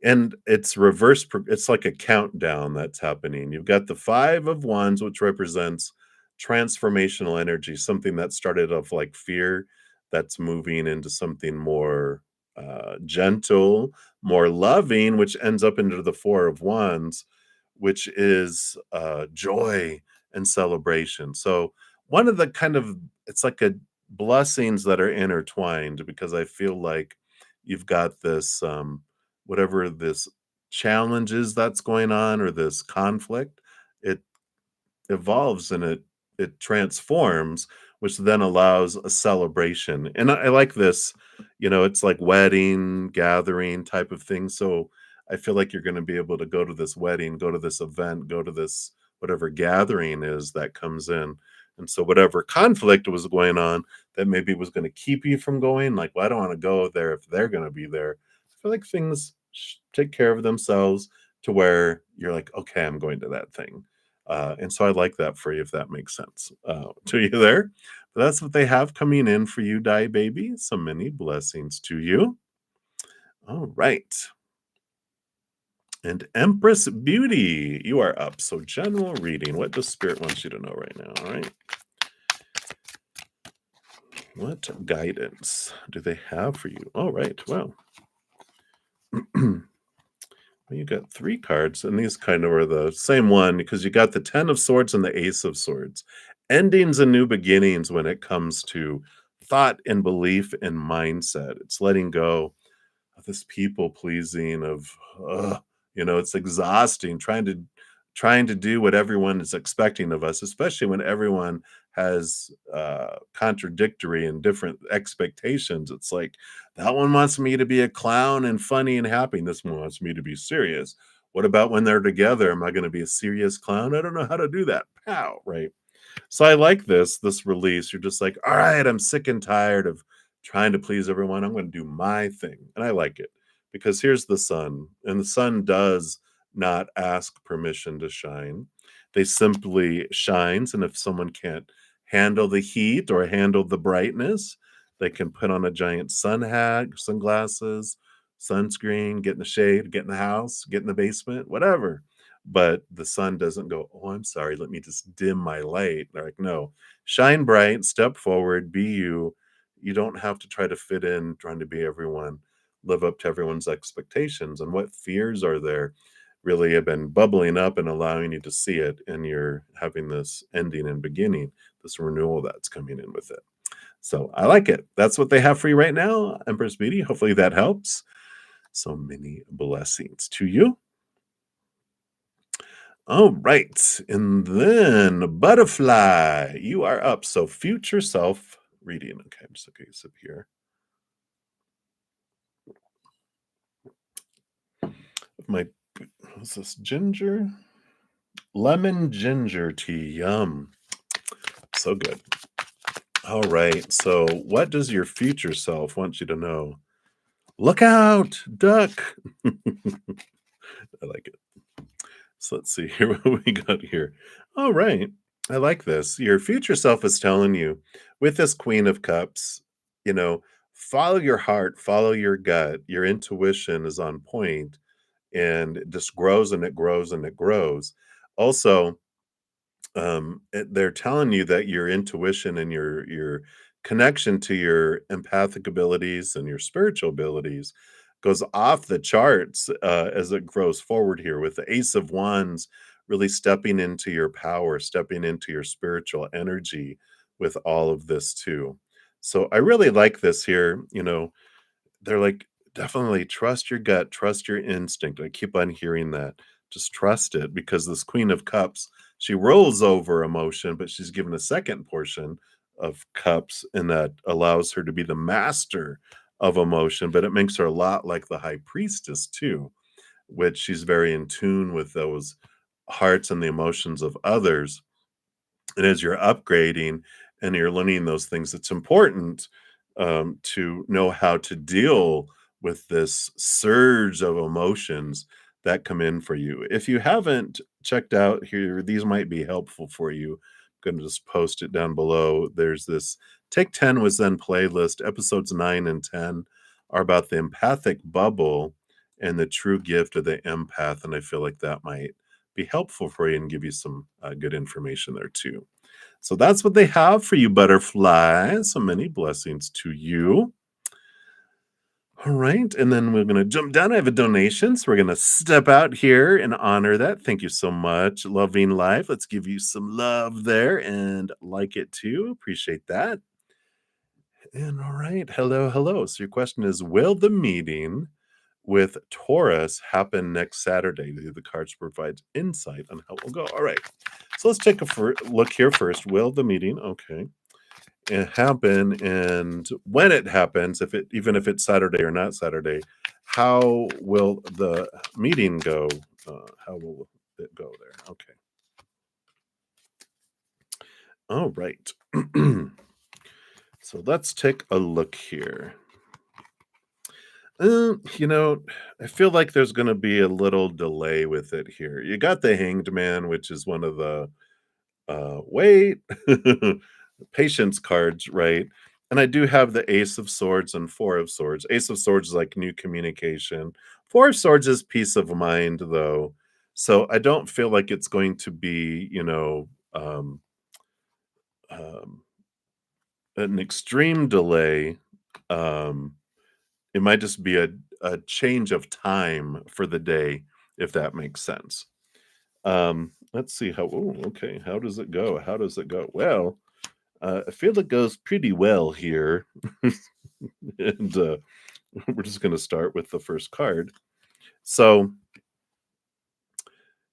And it's it's like a countdown that's happening. You've got the 5 of Wands, which represents transformational energy, something that started off like fear, that's moving into something more gentle, more loving, which ends up into the 4 of Wands, which is joy and celebration. So one of the kind of, it's like a blessings that are intertwined, because I feel like you've got this whatever this challenges that's going on, or this conflict, it evolves and it transforms, which then allows a celebration. And I like this, it's like wedding, gathering type of thing. So I feel like you're going to be able to go to this wedding, go to this event, go to this whatever gathering is that comes in. And so whatever conflict was going on that maybe was going to keep you from going, like, well, I don't want to go there if they're going to be there. I feel like things take care of themselves to where you're like, okay, I'm going to that thing. And so I like that for you, if that makes sense to you there. But that's what they have coming in for you, Dai Baby. So many blessings to you. All right. And Empress Beauty, you are up. So general reading. What does Spirit want you to know right now? All right. What guidance do they have for you? All right. Well, you got 3 cards, and these kind of are the same one, because you got the 10 of Swords and the Ace of Swords. Endings and new beginnings when it comes to thought and belief and mindset. It's letting go of this people pleasing of, it's exhausting trying to do what everyone is expecting of us, especially when everyone has contradictory and different expectations. It's like, that one wants me to be a clown and funny and happy, and this one wants me to be serious. What about when they're together? Am I going to be a serious clown? I don't know how to do that. Pow, right? So I like this release. You're just like, all right, I'm sick and tired of trying to please everyone. I'm going to do my thing. And I like it, because here's the sun, and the sun does not ask permission to shine. They simply shines, and if someone can't handle the heat or handle the brightness, they can put on a giant sun hat, sunglasses, sunscreen, get in the shade, get in the house, get in the basement, whatever. But the sun doesn't go, oh, I'm sorry, let me just dim my light. They're like, no, shine bright, step forward, be you. You don't have to try to fit in, trying to be everyone, live up to everyone's expectations. And what fears are there really have been bubbling up and allowing you to see it, and you're having this ending and beginning, this renewal that's coming in with it. So I like it. That's what they have for you right now, Empress Beauty. Hopefully that helps. So many blessings to you. All right. And then Butterfly, you are up. So future self reading. Okay, I'm just going to sip here. What's this? Ginger? Lemon ginger tea. Yum. So good. All right. So what does your future self want you to know? Look out, duck. I like it. So let's see here what we got here. All right. I like this. Your future self is telling you, with this Queen of Cups, follow your heart, follow your gut. Your intuition is on point, and it just grows and it grows and it grows. Also, they're telling you that your intuition and your connection to your empathic abilities and your spiritual abilities goes off the charts as it grows forward here, with the Ace of Wands really stepping into your power, stepping into your spiritual energy with all of this too. So I really like this here. They're like, definitely trust your gut, trust your instinct. I keep on hearing that. Just trust it, because this Queen of Cups, she rolls over emotion, but she's given a second portion of cups, and that allows her to be the master of emotion, but it makes her a lot like the High Priestess too. which she's very in tune with those hearts and the emotions of others. And as you're upgrading and you're learning those things, it's important to know how to deal with this surge of emotions that come in for you. If you haven't checked out here, these might be helpful for you. I'm going to just post it down below. There's this Take 10 with Zen playlist. Episodes 9 and 10 are about the empathic bubble and the true gift of the empath. And I feel like that might be helpful for you and give you some good information there too. So that's what they have for you, butterflies. So many blessings to you. All right, and then we're going to jump down. I have a donation, so we're going to step out here and honor that. Thank you so much. Loving life. Let's give you some love there and like it too. Appreciate that. And all right, hello, hello. So your question is, will the meeting with Taurus happen next Saturday? The cards provide insight on how it will go. All right, so let's take a look here first. Will the meeting, okay, it happen, and when it happens, even if it's Saturday or not Saturday, how will the meeting go? How will it go there? Okay. All right. So let's take a look here. You know, I feel like there's going to be a little delay with it here. You got the Hanged Man, which is one of the wait patience cards, right? And I do have the Ace of Swords and Four of Swords. Ace of Swords is like new communication. Four of Swords is peace of mind, though. So I don't feel like it's going to be, um, an extreme delay. Um, it might just be a change of time for the day, if that makes sense. Let's see how. Oh, okay. How does it go? How does it go? Well, I feel it goes pretty well here, and we're just going to start with the first card. So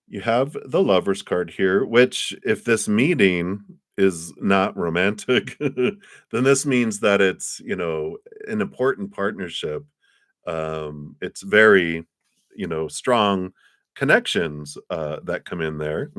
you have the Lovers card here, which, if this meeting is not romantic, then this means that it's an important partnership. It's very strong connections that come in there.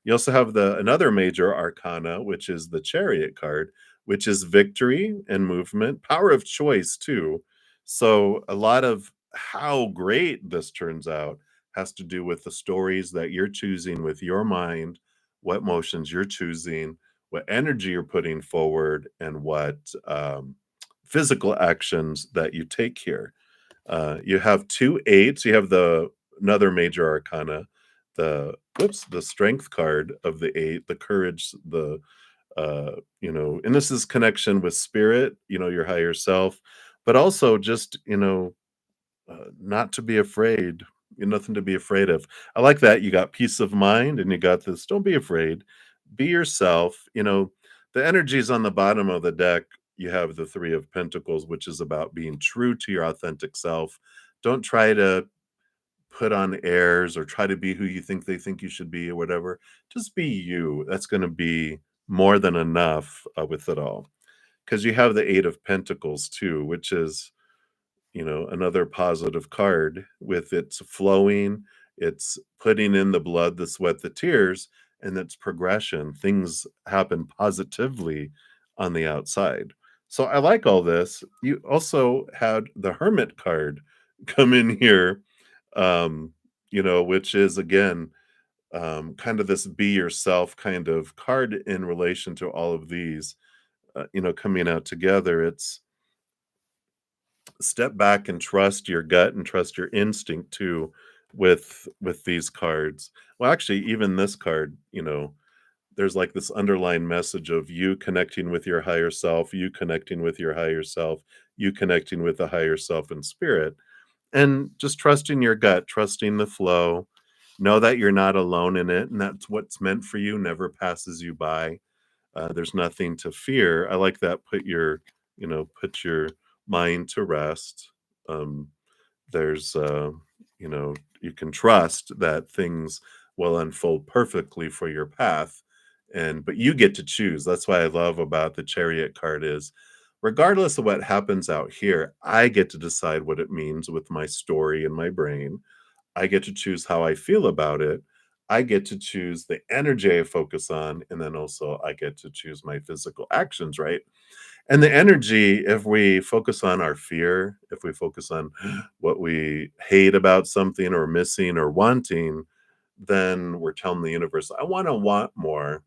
You also have another major arcana, which is the Chariot card, which is victory and movement, power of choice too. So a lot of how great this turns out has to do with the stories that you're choosing with your mind, what motions you're choosing, what energy you're putting forward, and what physical actions that you take here. You have two eights. You have another major arcana, the strength card of the eight, the courage, and this is connection with spirit, your higher self, but also just not to be afraid. Nothing to be afraid of. I like that you got peace of mind and you got this. Don't be afraid. Be yourself. The energies on the bottom of the deck. You have the Three of Pentacles, which is about being true to your authentic self. Don't try to put on airs or try to be who you think they think you should be or whatever. Just be you. That's going to be more than enough with it all. Because you have the Eight of Pentacles too, which is another positive card with its flowing, it's putting in the blood, the sweat, the tears, and its progression. Things happen positively on the outside. So I like all this. You also had the Hermit card come in here, which is again kind of this be yourself kind of card in relation to all of these, coming out together. It's step back and trust your gut and trust your instinct too with these cards. Well, actually, even this card, there's like this underlying message of you connecting with your higher self, you connecting with your higher self, you connecting with the higher self and spirit, and just trusting your gut, trusting the flow. Know that you're not alone in it, and that's what's meant for you never passes you by. There's nothing to fear. I like that. Put your mind to rest. Um, there's, you can trust that things will unfold perfectly for your path, but you get to choose. That's why I love about the Chariot card is, regardless of what happens out here, I get to decide what it means with my story in my brain. I get to choose how I feel about it. I get to choose the energy I focus on, and then also I get to choose my physical actions, right? And the energy, if we focus on our fear, if we focus on what we hate about something or missing or wanting, then we're telling the universe, I want to want more.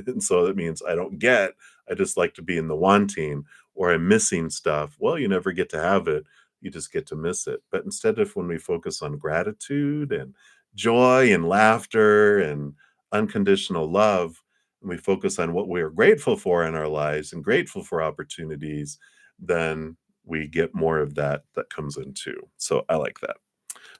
And so that means I don't get, I just like to be in the wanting, or I'm missing stuff. Well, you never get to have it. You just get to miss it. But instead of when we focus on gratitude and joy and laughter and unconditional love, and we focus on what we are grateful for in our lives and grateful for opportunities, then we get more of that that comes in too. So I like that.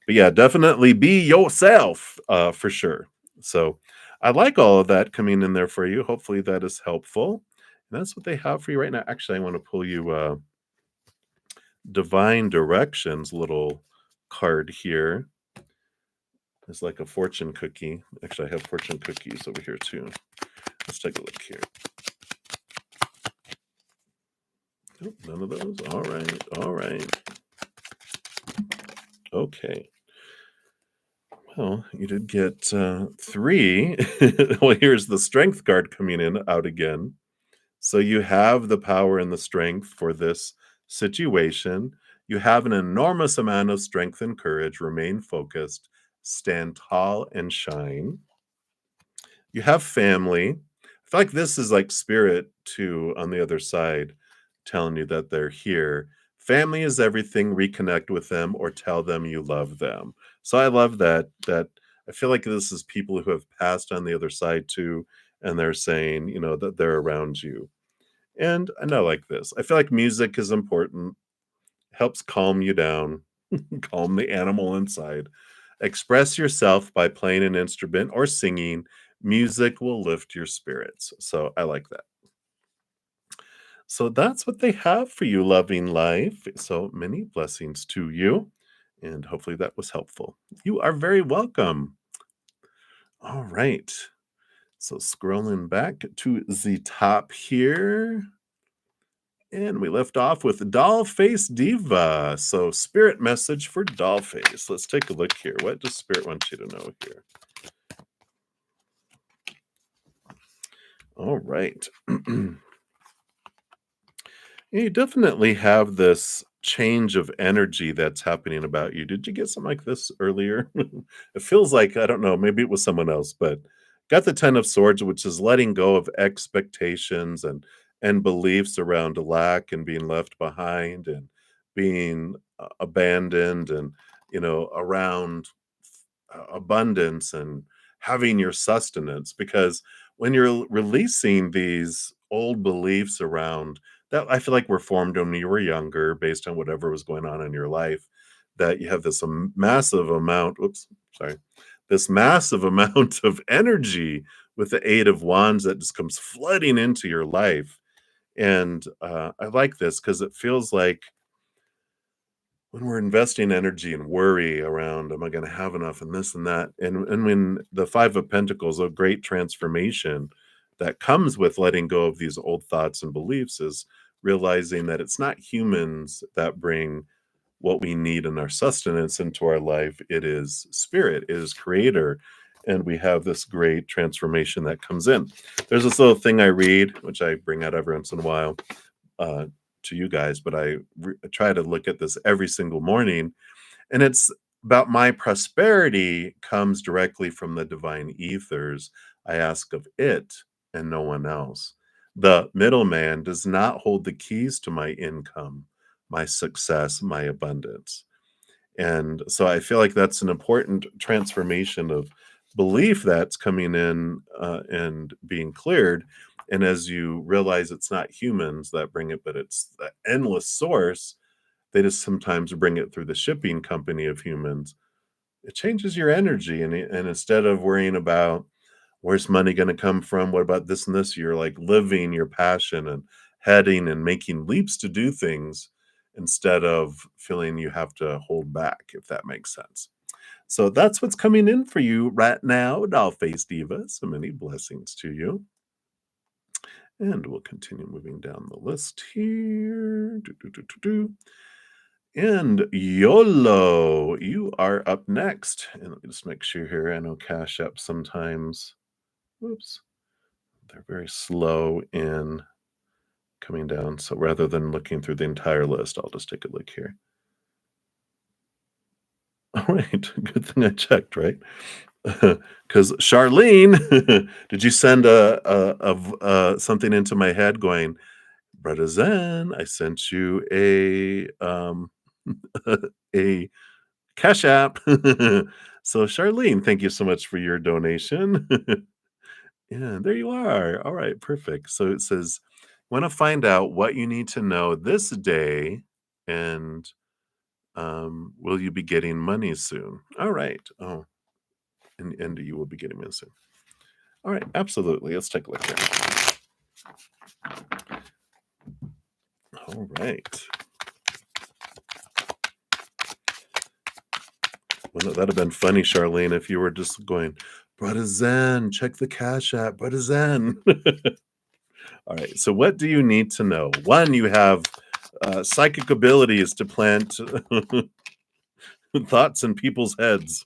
But yeah, definitely be yourself, for sure. So I like all of that coming in there for you. Hopefully that is helpful. And that's what they have for you right now. Actually, I want to pull you Divine Directions little card here. It's like a fortune cookie. Actually, I have fortune cookies over here too. Let's take a look here. Oh, none of those. All right. All right. Okay. Well, you did get 3. Well, here's the strength card coming in out again. So you have the power and the strength for this situation. You have an enormous amount of strength and courage. Remain focused, stand tall and shine. You have family. I feel like this is like spirit too on the other side, telling you that they're here. Family is everything. Reconnect with them or tell them you love them. So I love that I feel like this is people who have passed on the other side too, and they're saying, that they're around you. And I know like this. I feel like music is important, helps calm you down, calm the animal inside. Express yourself by playing an instrument or singing. Music will lift your spirits. So I like that. So that's what they have for you, loving life. So many blessings to you. And hopefully that was helpful. You are very welcome. All right. So scrolling back to the top here. And we left off with Dollface Diva. So, spirit message for Dollface. Let's take a look here. What does Spirit want you to know here? All right. You definitely have this change of energy that's happening about you. Did you get something like this earlier? It feels like, I don't know, maybe it was someone else, but got the 10 of Swords, which is letting go of expectations and beliefs around lack and being left behind and being abandoned and, around abundance and having your sustenance, because when you're releasing these old beliefs around that, I feel like were formed when you were younger based on whatever was going on in your life, that you have this massive amount, oops, sorry, this massive amount of energy with the 8 of Wands that just comes flooding into your life. And I like this because it feels like when we're investing energy and worry around, am I going to have enough and this and that, and when the 5 of Pentacles, a great transformation that comes with letting go of these old thoughts and beliefs, is realizing that it's not humans that bring what we need in our sustenance into our life. It is spirit, it is creator. And we have this great transformation that comes in. There's this little thing I read, which I bring out every once in a while, uh, to you guys, but I try to look at this every single morning. And it's about my prosperity comes directly from the divine ethers. I ask of it and no one else. The middleman does not hold the keys to my income, my success, my abundance. And so I feel like that's an important transformation of belief that's coming in and being cleared. And as you realize it's not humans that bring it, but it's the endless source, they just sometimes bring it through the shipping company of humans. It changes your energy. And instead of worrying about where's money going to come from, what about this and this, you're like living your passion and heading and making leaps to do things instead of feeling you have to hold back, if that makes sense. So that's what's coming in for you right now, Dollface Diva. So many blessings to you. And we'll continue moving down the list here. And YOLO, you are up next. And let me just make sure here. I know CashApp sometimes, whoops, they're very slow in coming down. So rather than looking through the entire list, I'll just take a look here. All right, good thing I checked, right? Because Charlene, did you send something into my head going, bruddaZEN, I sent you a a Cash App. So Charlene, thank you so much for your donation. Yeah, there you are. All right, perfect. So it says, want to find out what you need to know this day, and will you be getting money soon? All right. Oh, and you will be getting money soon. All right, absolutely. Let's take a look here. All right. Well, that'd have been funny, Charlene, if you were just going, bruddaZEN, check the Cash App, bruddaZEN. All right. So, what do you need to know? One, you have psychic abilities to plant thoughts in people's heads.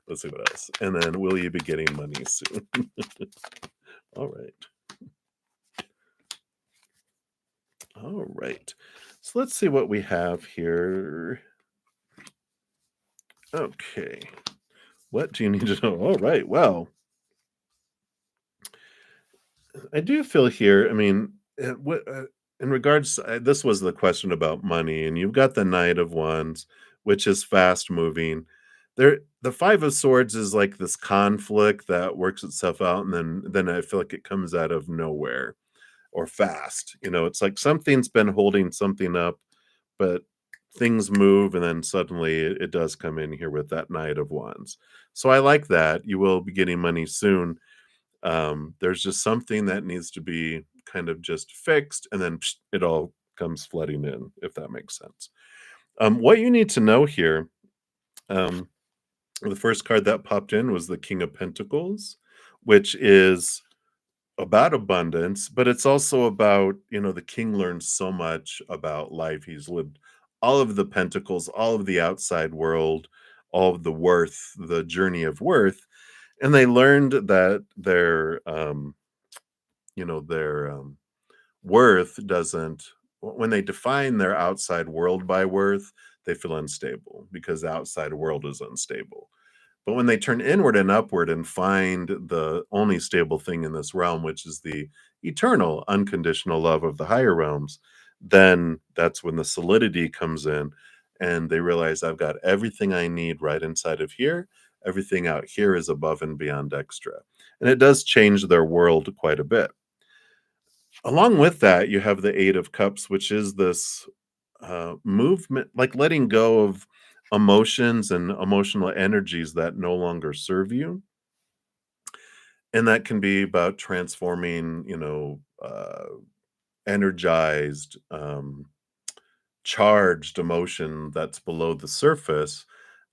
Let's see what else. And then, will you be getting money soon? All right. All right. So, let's see what we have here. Okay. What do you need to know? All right. Well, I do feel here, I mean, in regards, this was the question about money, and you've got the Knight of Wands, which is fast moving. The Five of Swords is like this conflict that works itself out, and then I feel like it comes out of nowhere or fast. It's like something's been holding something up, but things move, and then suddenly it does come in here with that Knight of Wands. So I like that. You will be getting money soon. There's just something that needs to be kind of just fixed, and then it all comes flooding in, if that makes sense. What you need to know here, um, the first card that popped in was the King of Pentacles, which is about abundance, but it's also about, the king learns so much about life. He's lived all of the pentacles, all of the outside world, all of the worth, the journey of worth, and they learned that their worth doesn't, when they define their outside world by worth, they feel unstable because the outside world is unstable. But when they turn inward and upward and find the only stable thing in this realm, which is the eternal unconditional love of the higher realms, then that's when the solidity comes in, and they realize, I've got everything I need right inside of here. Everything out here is above and beyond extra. And it does change their world quite a bit. Along with that, you have the Eight of Cups, which is this movement, like letting go of emotions and emotional energies that no longer serve you. And that can be about transforming, energized, charged emotion that's below the surface,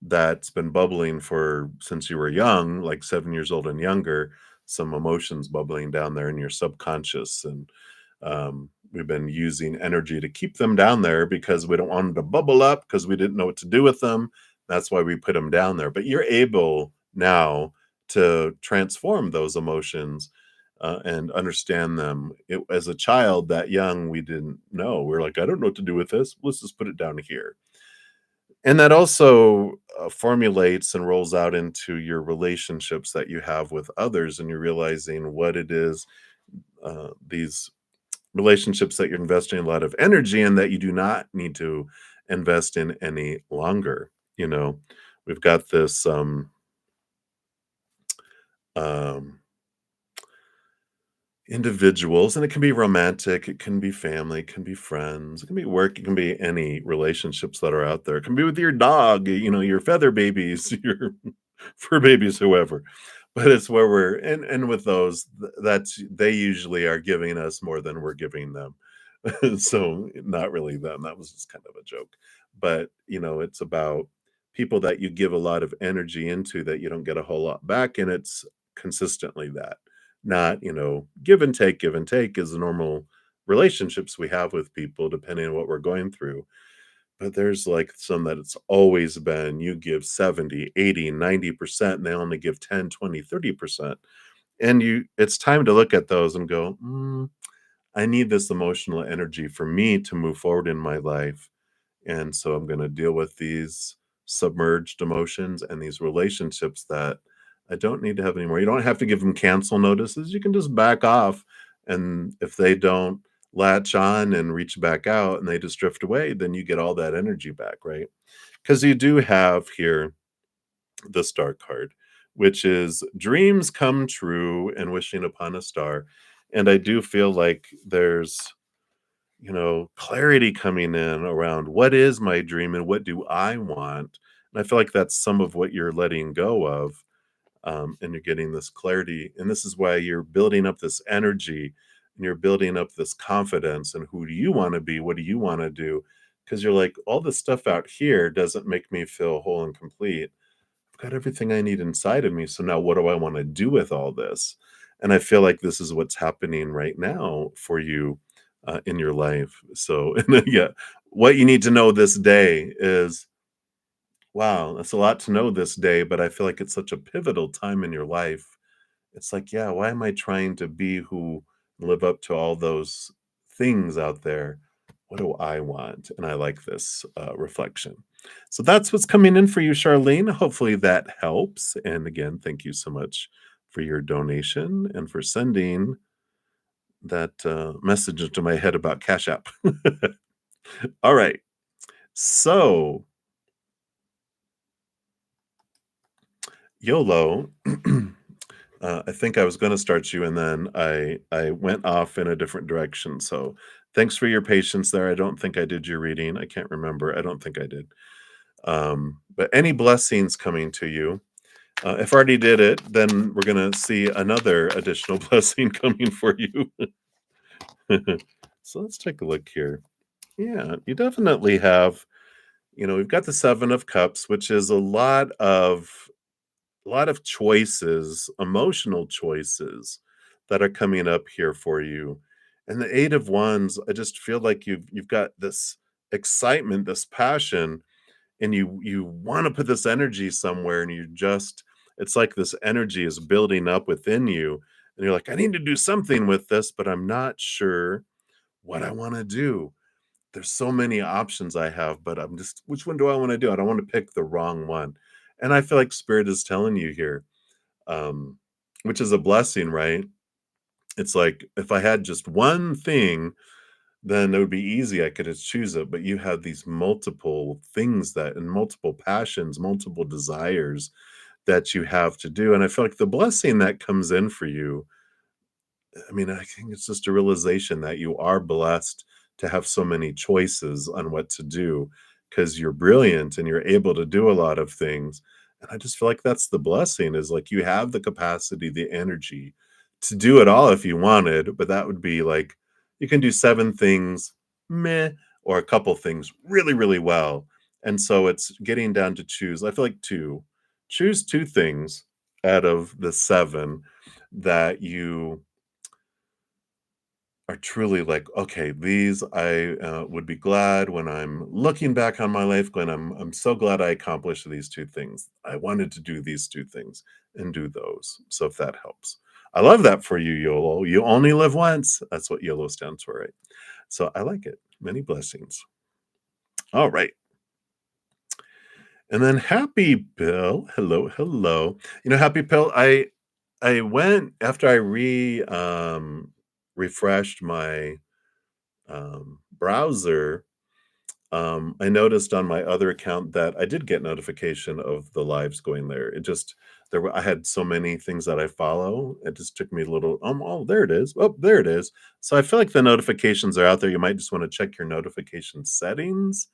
that's been bubbling for since you were young, like 7 years old and younger, some emotions bubbling down there in your subconscious. And we've been using energy to keep them down there because we don't want them to bubble up because we didn't know what to do with them. That's why we put them down there. But you're able now to transform those emotions and understand them. As a child that young, we didn't know. We are like, I don't know what to do with this. Let's just put it down here. And that also formulates and rolls out into your relationships that you have with others, and you're realizing what it is, these relationships that you're investing a lot of energy in that you do not need to invest in any longer. We've got this um individuals, and it can be romantic, it can be family, it can be friends, it can be work, it can be any relationships that are out there. It can be with your dog, your feather babies, your fur babies, whoever. But it's where and with those, that's, they usually are giving us more than we're giving them. So not really them, that was just kind of a joke. But it's about people that you give a lot of energy into that you don't get a whole lot back, and it's consistently that, not, give and take is the normal relationships we have with people depending on what we're going through. but there's like some that it's always been you give 70, 80, 90%, and they only give 10, 20, 30%. And it's time to look at those and go, I need this emotional energy for me to move forward in my life. And so I'm going to deal with these submerged emotions and these relationships that I don't need to have anymore. You don't have to give them cancel notices. You can just back off. And if they don't latch on and reach back out and they just drift away, then you get all that energy back, right? Because you do have here the star card, which is dreams come true and wishing upon a star. And I do feel like there's clarity coming in around what is my dream and what do I want. And I feel like that's some of what you're letting go of. And you're getting this clarity. And this is why you're building up this energy and you're building up this confidence. And who do you want to be? What do you want to do? Because you're like, all this stuff out here doesn't make me feel whole and complete. I've got everything I need inside of me. So now what do I want to do with all this? And I feel like this is what's happening right now for you in your life. So, yeah, what you need to know this day is, wow, that's a lot to know this day, but I feel like it's such a pivotal time in your life. It's like, yeah, why am I trying to be who live up to all those things out there? What do I want? And I like this reflection. So that's what's coming in for you, Charlene. Hopefully that helps. And again, thank you so much for your donation and for sending that message into my head about Cash App. All right. So, YOLO. I think I was going to start you, and then I went off in a different direction. So, thanks for your patience there. I don't think I did your reading. I can't remember. I don't think I did. But any blessings coming to you. If I already did it, then we're going to see another additional blessing coming for you. So let's take a look here. Yeah, you definitely have, we've got the 7 of Cups, which is a lot of choices, emotional choices that are coming up here for you. And the 8 of Wands, I just feel like you've got this excitement, this passion, and you want to put this energy somewhere, and it's like this energy is building up within you, and you're like, I need to do something with this, but I'm not sure what I want to do. There's so many options I have, but I'm just, which one do I want to do? I don't want to pick the wrong one. And I feel like Spirit is telling you here, um, which is a blessing, right? It's like if I had just one thing, then it would be easy. I could just choose it. But you have these multiple things and multiple passions, multiple desires that you have to do. And I feel like the blessing that comes in for you, I mean, I think it's just a realization that you are blessed to have so many choices on what to do because you're brilliant and you're able to do a lot of things. And I just feel like that's the blessing, is like you have the capacity, the energy to do it all if you wanted, but that would be like you can do 7 things meh or a couple things really, really well. And so it's getting down to choose. I feel like choose 2 things out of the 7 that you are truly like, okay, these I would be glad when I'm looking back on my life, going, I'm so glad I accomplished these 2 things. I wanted to do these 2 things and do those. So if that helps. I love that for you, YOLO. You only live once. That's what YOLO stands for, right? So I like it. Many blessings. All right. And then Happy Bill. Hello, hello. Happy Bill, I went after I refreshed my browser. I noticed on my other account that I did get notification of the lives going there. I had so many things that I follow. It just took me a little, oh, there it is. Oh, there it is. So I feel like the notifications are out there. You might just want to check your notification settings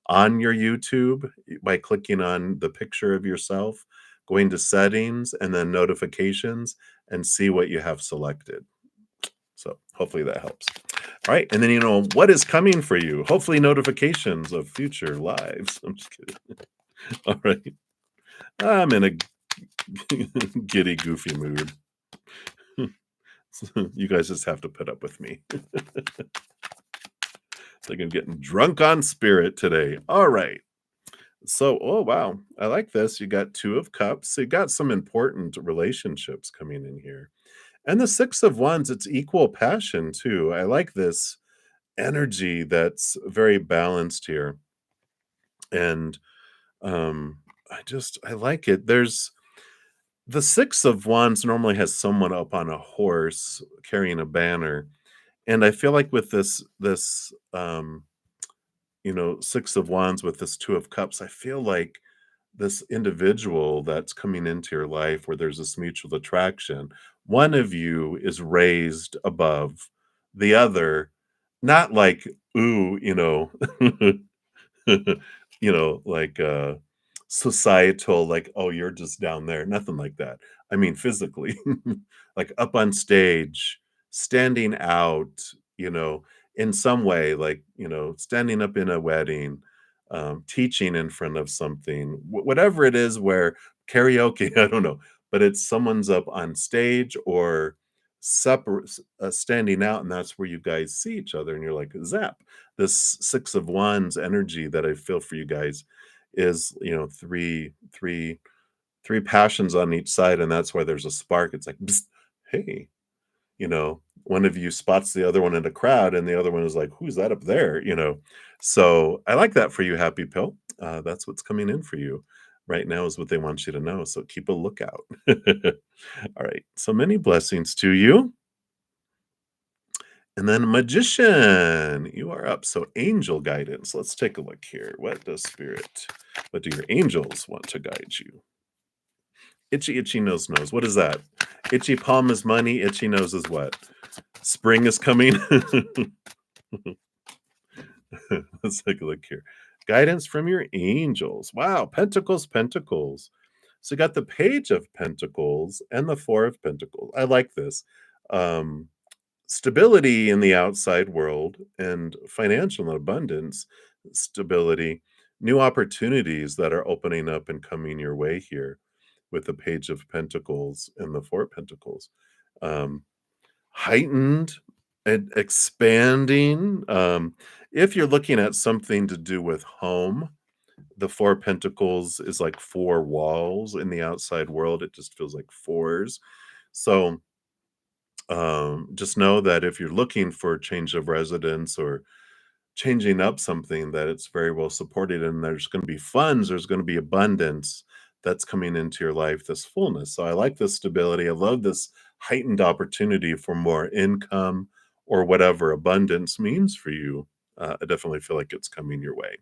on your YouTube by clicking on the picture of yourself, going to settings and then notifications, and see what you have selected. So hopefully that helps. All right. And then, what is coming for you? Hopefully notifications of future lives. I'm just kidding. All right. I'm in a giddy, goofy mood. You guys just have to put up with me. Like I'm getting drunk on spirit today. All right. So, oh wow, I like this. You got Two of Cups. So you got some important relationships coming in here. And the Six of Wands, it's equal passion too. I like this energy that's very balanced here. And I like it. There's the Six of Wands normally has someone up on a horse carrying a banner. And I feel like with this Six of Wands with this Two of Cups, I feel like this individual that's coming into your life where there's this mutual attraction, one of you is raised above the other, not like, ooh, like societal, like, oh, you're just down there, nothing like that. I mean, physically, like up on stage, standing out, you know, in some way, like, standing up in a wedding, teaching in front of something, whatever it is, where karaoke, I don't know, but it's someone's up on stage or separate, standing out, and that's where you guys see each other, and you're like, zap. This Six of Wands energy that I feel for you guys is, three passions on each side, and that's why there's a spark. It's like, "Bzz, hey, one of you spots the other one in a crowd, and the other one is like, who's that up there? So I like that for you, Happy Pill. That's what's coming in for you right now, is what they want you to know. So keep a lookout. All right. So many blessings to you. And then Magician, you are up. So angel guidance. Let's take a look here. What do your angels want to guide you? Itchy, itchy nose knows. What is that? Itchy palm is money. Itchy nose is what? Spring is coming. Let's take a look here. Guidance from your angels. Wow. Pentacles, Pentacles. So you got the Page of Pentacles and the Four of Pentacles. I like this. Stability in the outside world and financial abundance, stability, new opportunities that are opening up and coming your way here with the Page of Pentacles and the Four of Pentacles. Heightened and expanding. If you're looking at something to do with home, the Four of Pentacles is like four walls in the outside world. It just feels like fours. So just know that if you're looking for change of residence or changing up something, that it's very well supported, and there's going to be funds, there's going to be abundance that's coming into your life, this fullness. So I like this stability. I love this heightened opportunity for more income or whatever abundance means for you. I definitely feel like it's coming your way.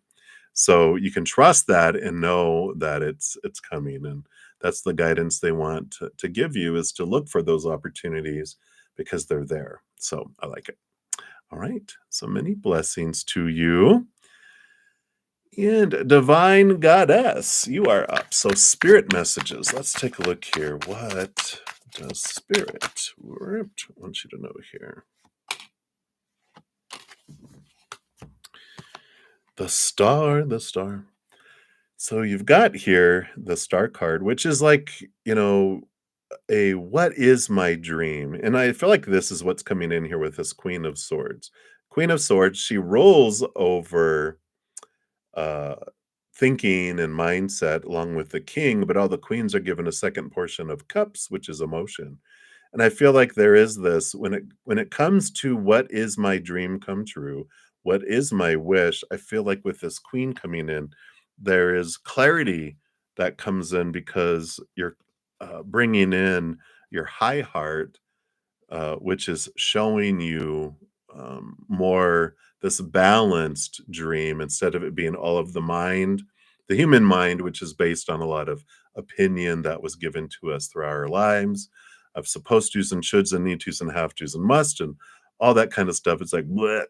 So you can trust that and know that it's coming, and that's the guidance they want to give you, is to look for those opportunities because they're there. So I like it. All right. So many blessings to you. And Divine Goddess, you are up. So spirit messages. Let's take a look here. What does spirit want you to know here? The star, the star. So you've got here the star card, which is like, a what is my dream? And I feel like this is what's coming in here with this Queen of Swords. Queen of Swords, she rolls over uh thinking and mindset along with the king, but all the queens are given a second portion of cups, which is emotion. And I feel like there is this, when it comes to what is my dream come true, what is my wish, I feel like with this queen coming in, there is clarity that comes in because you're bringing in your high heart, which is showing you more this balanced dream, instead of it being all of the mind, the human mind, which is based on a lot of opinion that was given to us through our lives of supposed to's and shoulds and need to's and have to's and must and all that kind of stuff. It's like, bleh,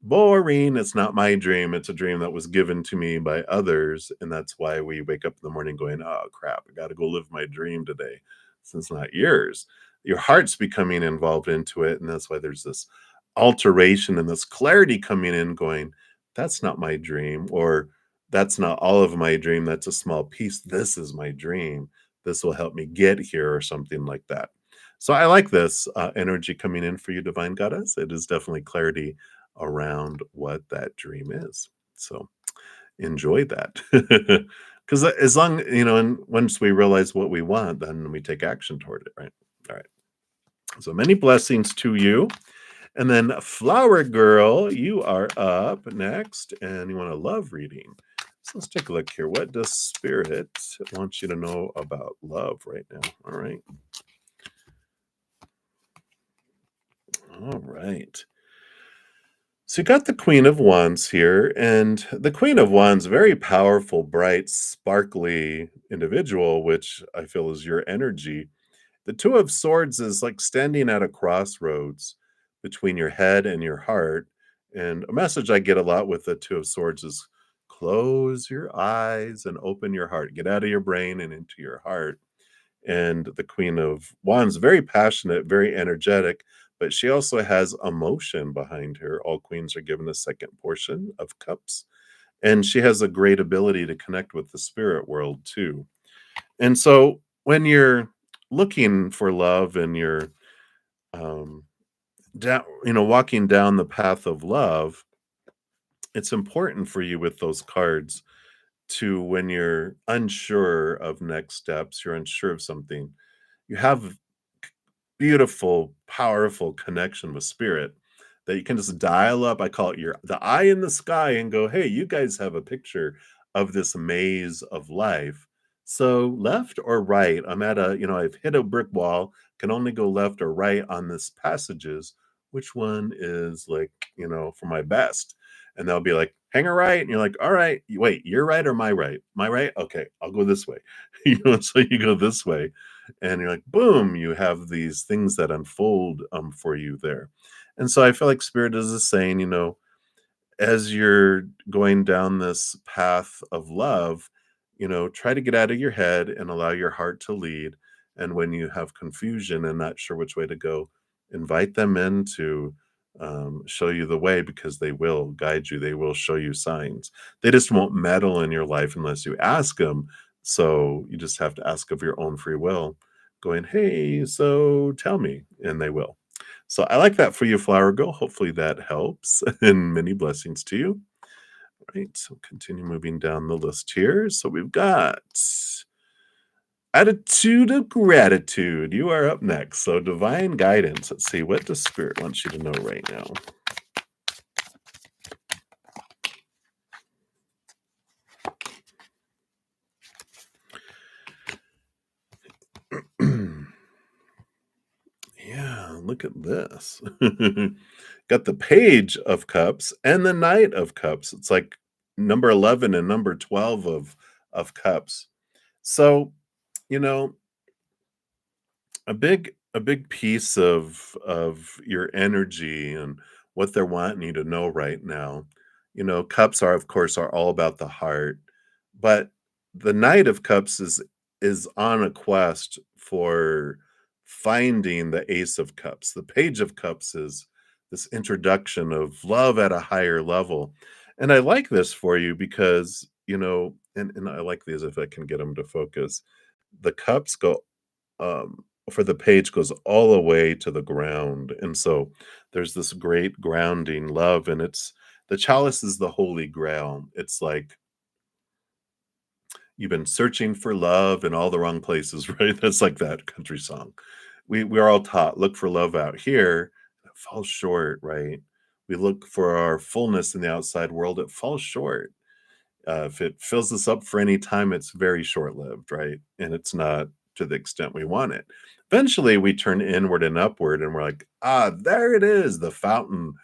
boring. It's not my dream. It's a dream that was given to me by others. And that's why we wake up in the morning going, oh crap, I got to go live my dream today. Since it's not yours. Your heart's becoming involved into it. And that's why there's this alteration and this clarity coming in going, that's not my dream, or that's not all of my dream. That's a small piece. This is my dream. This will help me get here, or something like that. So I like this energy coming in for you, Divine Goddess. It is definitely clarity around what that dream is. So enjoy that. Because as long, and once we realize what we want, then we take action toward it, right? All right. So many blessings to you. And then Flower Girl, you are up next, and you want a love reading. So let's take a look here. What does Spirit want you to know about love right now? All right. All right. So you got the Queen of Wands here, and the Queen of Wands, very powerful, bright, sparkly individual, which I feel is your energy. The Two of Swords is like standing at a crossroads between your head and your heart. And a message I get a lot with the Two of Swords is close your eyes and open your heart. Get out of your brain and into your heart. And the Queen of Wands, very passionate, very energetic, but she also has emotion behind her. All queens are given a second portion of cups. And she has a great ability to connect with the spirit world too. And so when you're looking for love and you're walking down the path of love, it's important for you with those cards to, when you're unsure of next steps, you're unsure of something, you have beautiful, powerful connection with spirit that you can just dial up. I call it the eye in the sky and go, hey, you guys have a picture of this maze of life. So left or right? I'm at I've hit a brick wall, can only go left or right on this passages. Which one is like, for my best? And they'll be like, hang a right. And you're like, all right, wait, you're right or my right? My right? Okay, I'll go this way. So you go this way and you're like, boom, you have these things that unfold for you there. And so I feel like spirit is saying, as you're going down this path of love, try to get out of your head and allow your heart to lead. And when you have confusion and not sure which way to go, invite them in to show you the way, because they will guide you. They will show you signs. They just won't meddle in your life unless you ask them. So you just have to ask of your own free will, going, hey, so tell me, and they will. So I like that for you, Flower Girl. Hopefully that helps, and many blessings to you. All right, so continue moving down the list here. So we've got Attitude of Gratitude. You are up next. So divine guidance. Let's see, what does Spirit want you to know right now? Yeah, look at this. Got the Page of Cups and the Knight of Cups. It's like number 11 and number 12 of cups. So, you know, a big piece of your energy and what they're wanting you to know right now. Cups are, of course, are all about the heart, but the Knight of Cups is on a quest for finding the Ace of Cups. The Page of Cups is this introduction of love at a higher level. And I like this for you because, and I like these if I can get them to focus. The cups go for the page goes all the way to the ground. And so there's this great grounding love, and it's the chalice is the holy grail. It's like you've been searching for love in all the wrong places, right? That's like that country song. We're all taught, look for love out here. It falls short, right? We look for our fullness in the outside world. It falls short. If it fills us up for any time, it's very short-lived, right? And it's not to the extent we want it. Eventually, we turn inward and upward, and we're like, there it is, the fountain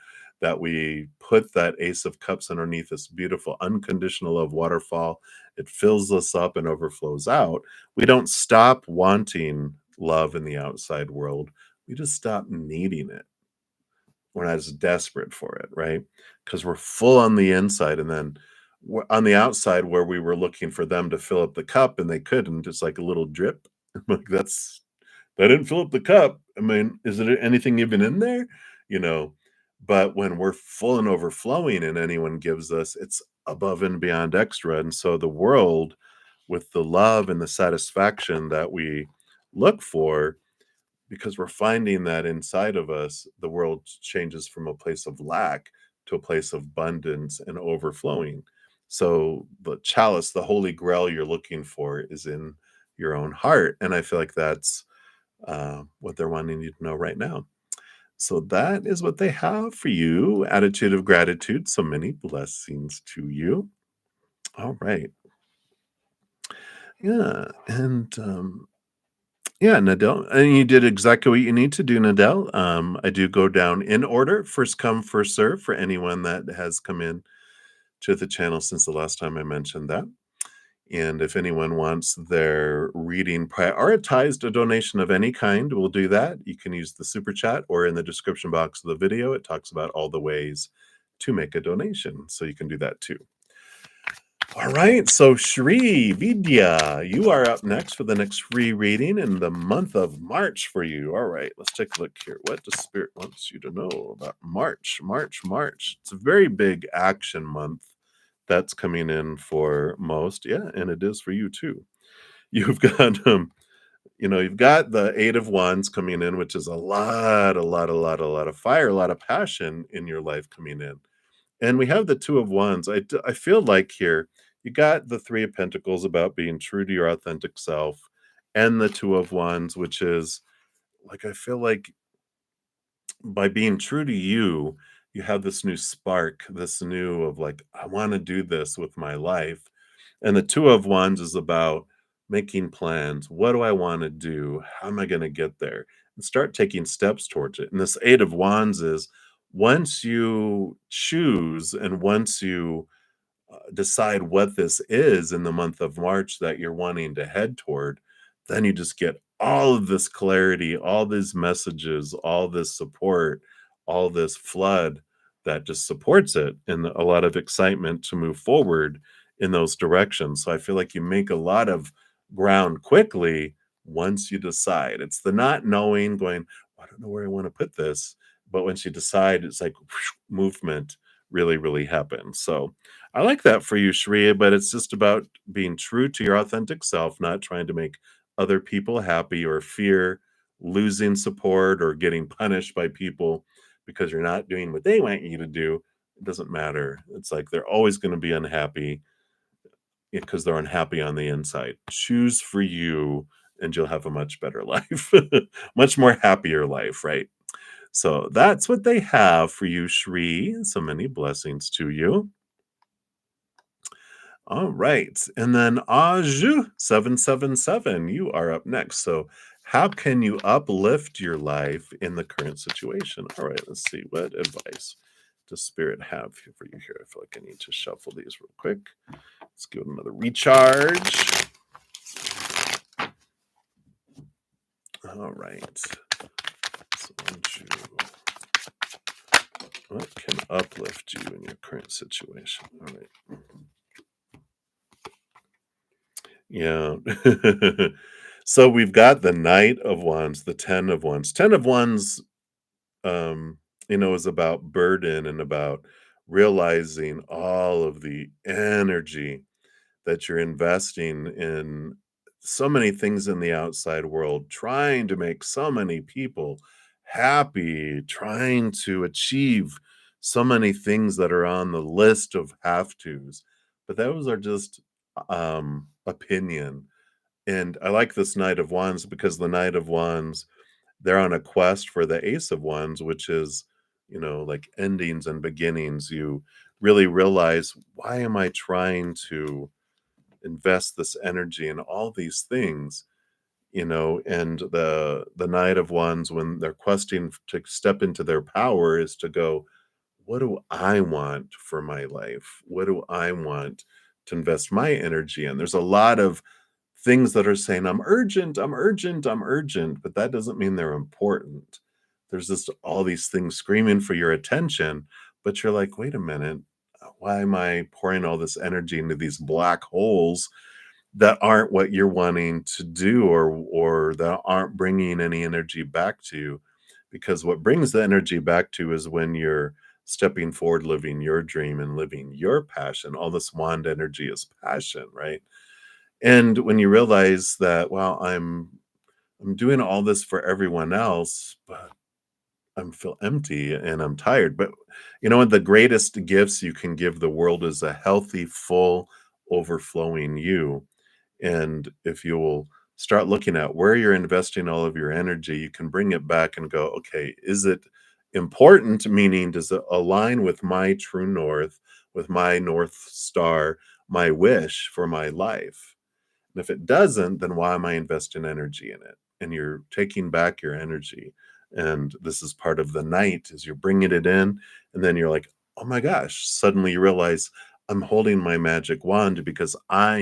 that we put that Ace of Cups underneath, this beautiful unconditional love waterfall. It fills us up and overflows out. We don't stop wanting love in the outside world. We just stop needing it. We're not as desperate for it, right? Because we're full on the inside, and then on the outside where we were looking for them to fill up the cup and they couldn't, it's like a little drip. Like that didn't fill up the cup. I mean, is there anything even in there? You know, but when we're full and overflowing and anyone gives us, it's above and beyond extra. And so the world, with the love and the satisfaction that we look for, because we're finding that inside of us, the world changes from a place of lack to a place of abundance and overflowing. So the chalice, the holy grail you're looking for, is in your own heart, and I feel like that's what they're wanting you to know right now. So that is what they have for you. Attitude of gratitude. So many blessings to you. All right. Yeah. And yeah, Nadell. And you did exactly what you need to do, Nadell. I do go down in order, first come, first serve for anyone that has come in to the channel since the last time I mentioned that. And if anyone wants their reading prioritized, a donation of any kind, we'll do that. You can use the super chat, or in the description box of the video, it talks about all the ways to make a donation. So you can do that too. All right, so Shri Vidya, you are up next for the next free reading in the month of March for you. All right, let's take a look here. What does Spirit wants you to know about March? March. It's a very big action month that's coming in for most. Yeah, and it is for you too. You've got you've got the Eight of Wands coming in, which is a lot of fire, a lot of passion in your life coming in. And we have the Two of Wands. I feel like here you got the Three of Pentacles about being true to your authentic self, and the Two of Wands, which is like, I feel like by being true to you, you have this new spark, this new of like, I want to do this with my life. And the Two of Wands is about making plans. What do I want to do? How am I going to get there? And start taking steps towards it. And this Eight of Wands is, once you choose and once you decide what this is in the month of March that you're wanting to head toward, then you just get all of this clarity, all these messages, all this support, all this flood that just supports it, and a lot of excitement to move forward in those directions. So I feel like you make a lot of ground quickly once you decide. It's the not knowing, going, I don't know where I want to put this. But once you decide, it's like movement really happens. So I like that for you, Shreya, but it's just about being true to your authentic self, not trying to make other people happy or fear losing support or getting punished by people because you're not doing what they want you to do. It doesn't matter. It's like they're always going to be unhappy because they're unhappy on the inside. Choose for you, and you'll have a much better life, much more happier life, right? So that's what they have for you, Shri. So many blessings to you. All right. And then Aju 777, you are up next. So how can you uplift your life in the current situation? All right, let's see. What advice does Spirit have for you here? I feel like I need to shuffle these real quick. Let's give it another recharge. All right. So what can uplift you in your current situation? All right. Yeah. So we've got the Knight of Wands, the 10 of Wands. 10 of Wands, is about burden and about realizing all of the energy that you're investing in so many things in the outside world, trying to make so many people happy, trying to achieve so many things that are on the list of have tos. But those are just opinion. And I like this Knight of Wands because the Knight of Wands, they're on a quest for the Ace of Wands, which is, like endings and beginnings. You really realize, why am I trying to invest this energy in all these things? And the Knight of Wands, when they're questing to step into their power, is to go, what do I want for my life? What do I want to invest my energy in? There's a lot of things that are saying, I'm urgent, but that doesn't mean they're important. There's just all these things screaming for your attention, but you're like, wait a minute, why am I pouring all this energy into these black holes that aren't what you're wanting to do, or that aren't bringing any energy back to you? Because what brings the energy back to you is when you're stepping forward, living your dream and living your passion. All this wand energy is passion, right? And when you realize that, well, I'm doing all this for everyone else, but I feel empty and I'm tired. But you know what? The greatest gifts you can give the world is a healthy, full, overflowing you. And if you will start looking at where you're investing all of your energy, you can bring it back and go, okay, is it important? Meaning, does it align with my true north, with my North Star, my wish for my life? And if it doesn't, then why am I investing energy in it? And you're taking back your energy. And this is part of the night is you're bringing it in, and then you're like, oh my gosh, suddenly you realize I'm holding my magic wand because I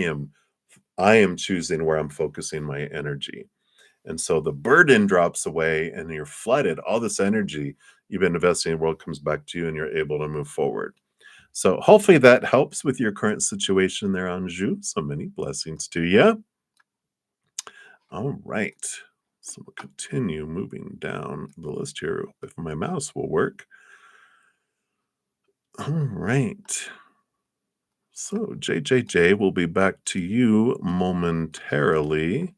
am choosing where I'm focusing my energy. And so the burden drops away and you're flooded. All this energy you've been investing in the world comes back to you and you're able to move forward. So hopefully that helps with your current situation there on Anjou. So many blessings to you. All right. So we'll continue moving down the list here if my mouse will work. All right. So JJJ will be back to you momentarily.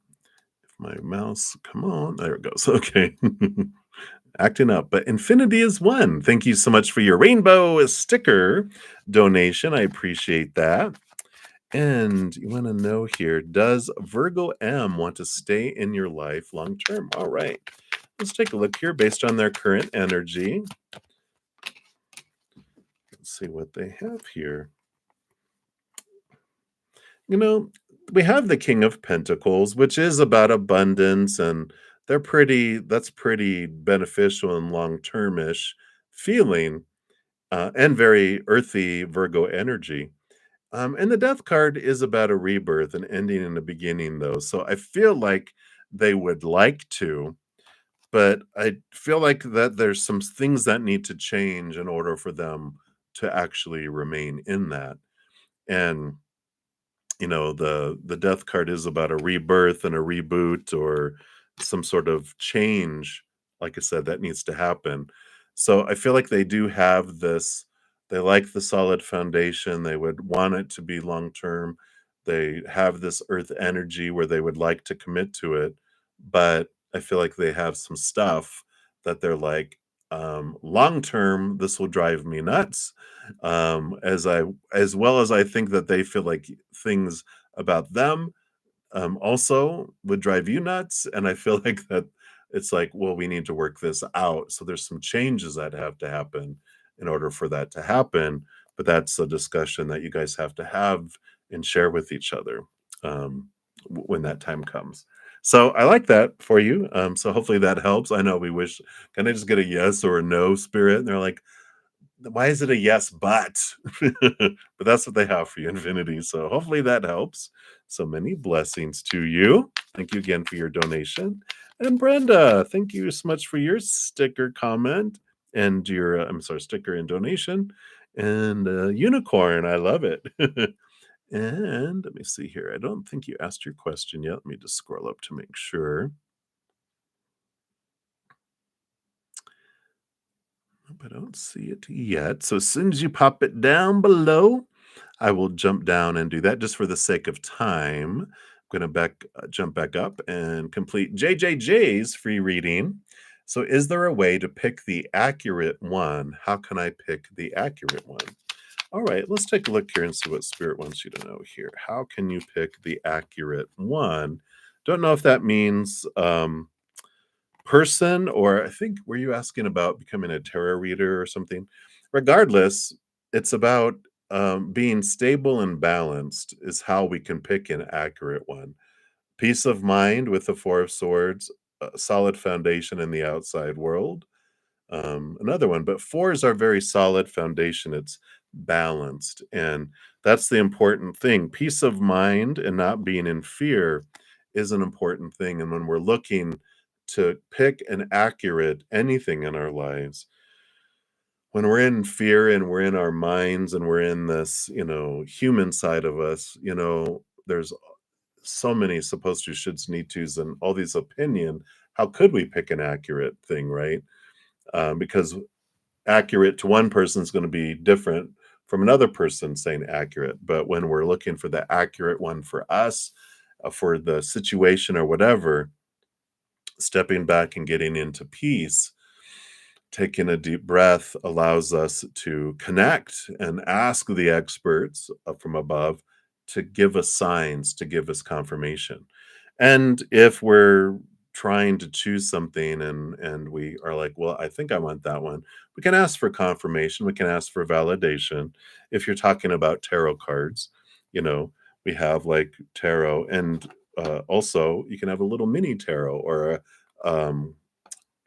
If my mouse, come on, there it goes. Okay. Acting up, but infinity is one. Thank you so much for your rainbow sticker donation. I appreciate that. And you want to know here, does Virgo M want to stay in your life long term? All right. Let's take a look here based on their current energy. Let's see what they have here. You know, we have the King of Pentacles, which is about abundance, and that's pretty beneficial and long-termish feeling, and very earthy Virgo energy. And the Death card is about a rebirth, an ending and a beginning, though. So I feel like they would like to, but I feel like that there's some things that need to change in order for them to actually remain in that. And the death card is about a rebirth and a reboot or some sort of change, like I said, that needs to happen. So I feel like they do have this. They like the solid foundation. They would want it to be long term. They have this earth energy where they would like to commit to it, but I feel like they have some stuff that they're like, long term this will drive me nuts, as well as I think that they feel like things about them, also would drive you nuts. And I feel like that it's like, well, we need to work this out. So there's some changes that have to happen in order for that to happen. But that's a discussion that you guys have to have and share with each other, when that time comes. So I like that for you. So hopefully that helps. I know we wish, can I just get a yes or a no, spirit? And they're like, why is it a yes, but? But that's what they have for you, Infinity. So hopefully that helps. So many blessings to you. Thank you again for your donation. And Brenda, thank you so much for your sticker comment and your, I'm sorry, sticker and donation. And unicorn, I love it. And let me see here. I don't think you asked your question yet. Let me just scroll up to make sure. I don't see it yet. So as soon as you pop it down below, I will jump down and do that just for the sake of time. I'm going to jump back up and complete JJJ's free reading. So is there a way to pick the accurate one? How can I pick the accurate one? All right, let's take a look here and see what Spirit wants you to know here. How can you pick the accurate one? Don't know if that means person, or I think, were you asking about becoming a tarot reader or something? Regardless, it's about being stable and balanced is how we can pick an accurate one. Peace of mind with the Four of Swords, a solid foundation in the outside world. Another one, but fours are very solid foundation. It's balanced, and that's the important thing. Peace of mind and not being in fear is an important thing. And when we're looking to pick an accurate anything in our lives, when we're in fear and we're in our minds and we're in this, human side of us, there's so many supposed to, shoulds, need tos, and all these opinion. How could we pick an accurate thing, right? Because accurate to one person is going to be different from another person saying accurate. But when we're looking for the accurate one for us, for the situation or whatever, stepping back and getting into peace taking a deep breath allows us to connect and ask the experts from above to give us signs, to give us confirmation. And if we're trying to choose something and we are like, well, I think I want that one, we can ask for confirmation, we can ask for validation. If you're talking about tarot cards, you know, we have like tarot, and also you can have a little mini tarot or a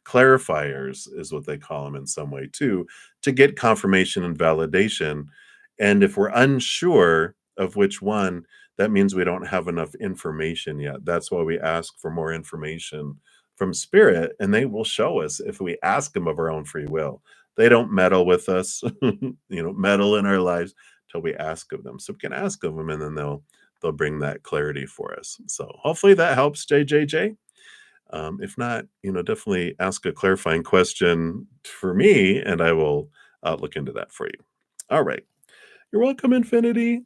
clarifiers is what they call them in some way too, to get confirmation and validation. And if we're unsure of which one, that means we don't have enough information yet. That's why we ask for more information from spirit, and they will show us if we ask them of our own free will. They don't meddle with us, meddle in our lives till we ask of them. So we can ask of them, and then they'll bring that clarity for us. So hopefully that helps, JJJ. If not, definitely ask a clarifying question for me, and I will look into that for you. All right. You're welcome, Infinity.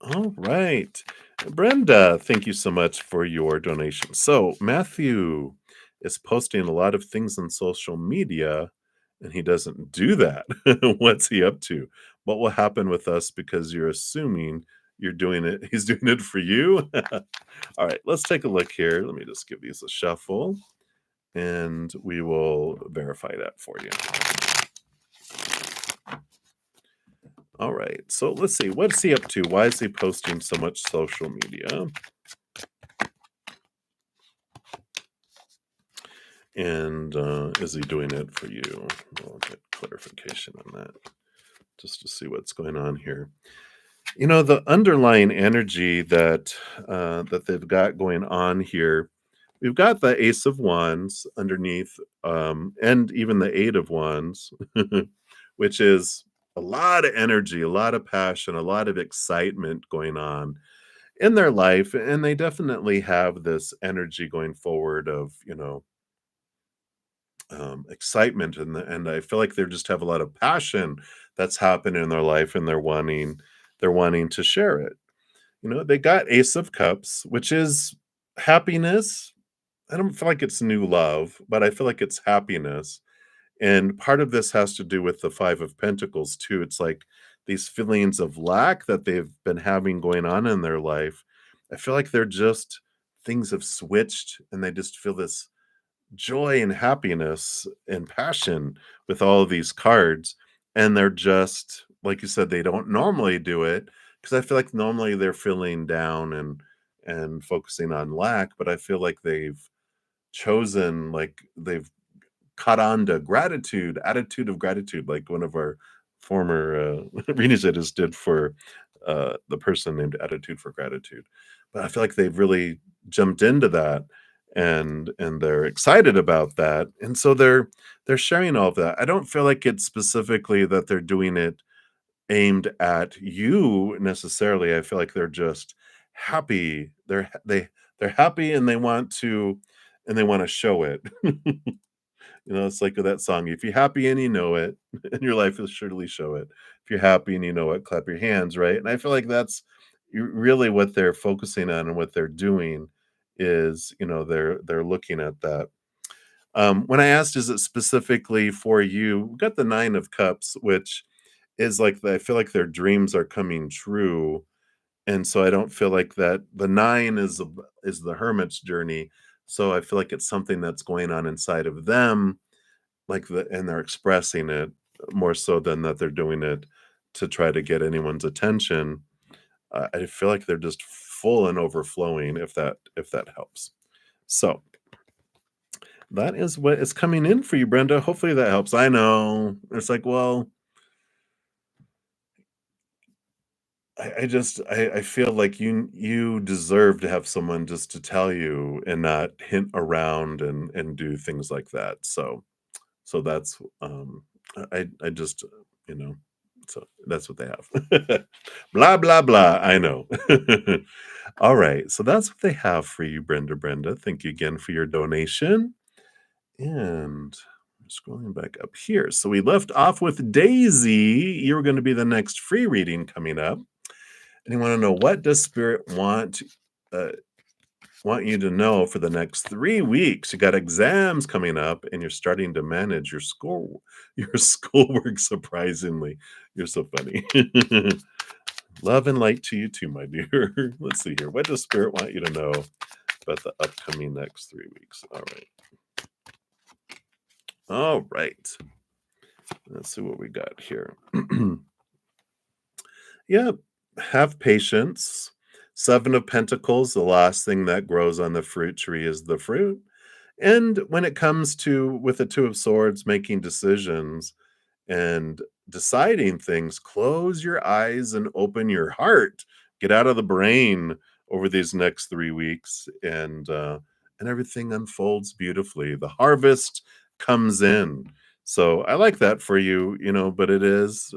All right. Brenda, thank you so much for your donation. So, Matthew is posting a lot of things on social media, and he doesn't do that. What's he up to? What will happen with us because you're assuming you're doing it? He's doing it for you? All right, let's take a look here. Let me just give these a shuffle, and we will verify that for you. All right, so let's see. What's he up to? Why is he posting so much social media? And is he doing it for you? We'll get clarification on that just to see what's going on here. The underlying energy that they've got going on here, we've got the Ace of Wands underneath, and even the Eight of Wands, which is a lot of energy, a lot of passion, a lot of excitement going on in their life. And they definitely have this energy going forward of, excitement. And I feel like they just have a lot of passion that's happening in their life, and they're wanting to share it. They got Ace of Cups, which is happiness. I don't feel like it's new love, but I feel like it's happiness. And part of this has to do with the Five of Pentacles too. It's like these feelings of lack that they've been having going on in their life. I feel like things have switched, and they just feel this joy and happiness and passion with all of these cards. And they're just, like you said, they don't normally do it, because I feel like normally they're feeling down and focusing on lack, but I feel like they've caught on to gratitude, attitude of gratitude, like one of our former readings I just did for the person named Attitude for Gratitude. But I feel like they've really jumped into that, and they're excited about that. And so they're sharing all of that. I don't feel like it's specifically that they're doing it aimed at you necessarily. I feel like they're just happy. They're happy, and they want to show it. It's like that song, if you're happy and you know it, and your life will surely show it. If you're happy and you know it, clap your hands, right? And I feel like that's really what they're focusing on, and what they're doing is, they're looking at that. When I asked, is it specifically for you? We got the Nine of Cups, which is like, I feel like their dreams are coming true. And so I don't feel like that. The nine is the hermit's journey. So I feel like it's something that's going on inside of them, and they're expressing it more so than that they're doing it to try to get anyone's attention. I feel like they're just full and overflowing, if that helps. So that is what is coming in for you, Brenda. Hopefully that helps. I know it's like, well, I feel like you deserve to have someone just to tell you, and not hint around and do things like that. So that's, I just, you know, so that's what they have. Blah, blah, blah. I know. All right. So that's what they have for you, Brenda. Thank you again for your donation. And scrolling back up here. So we left off with Daisy. You're going to be the next free reading coming up. And you want to know, what does Spirit want want you to know for the next 3 weeks, you got exams coming up and you're starting to manage your schoolwork surprisingly. You're so funny. Love and light to you too, my dear. Let's see here. What does Spirit want you to know about the upcoming next 3 weeks? All right. All right. Let's see what we got here. Yeah, have patience. Seven of Pentacles, the last thing that grows on the fruit tree is the fruit. And when it comes to, with the Two of Swords, making decisions and deciding things, close your eyes and open your heart. Get out of the brain over these next 3 weeks, and everything unfolds beautifully. The harvest comes in. So I like that for you, but it is,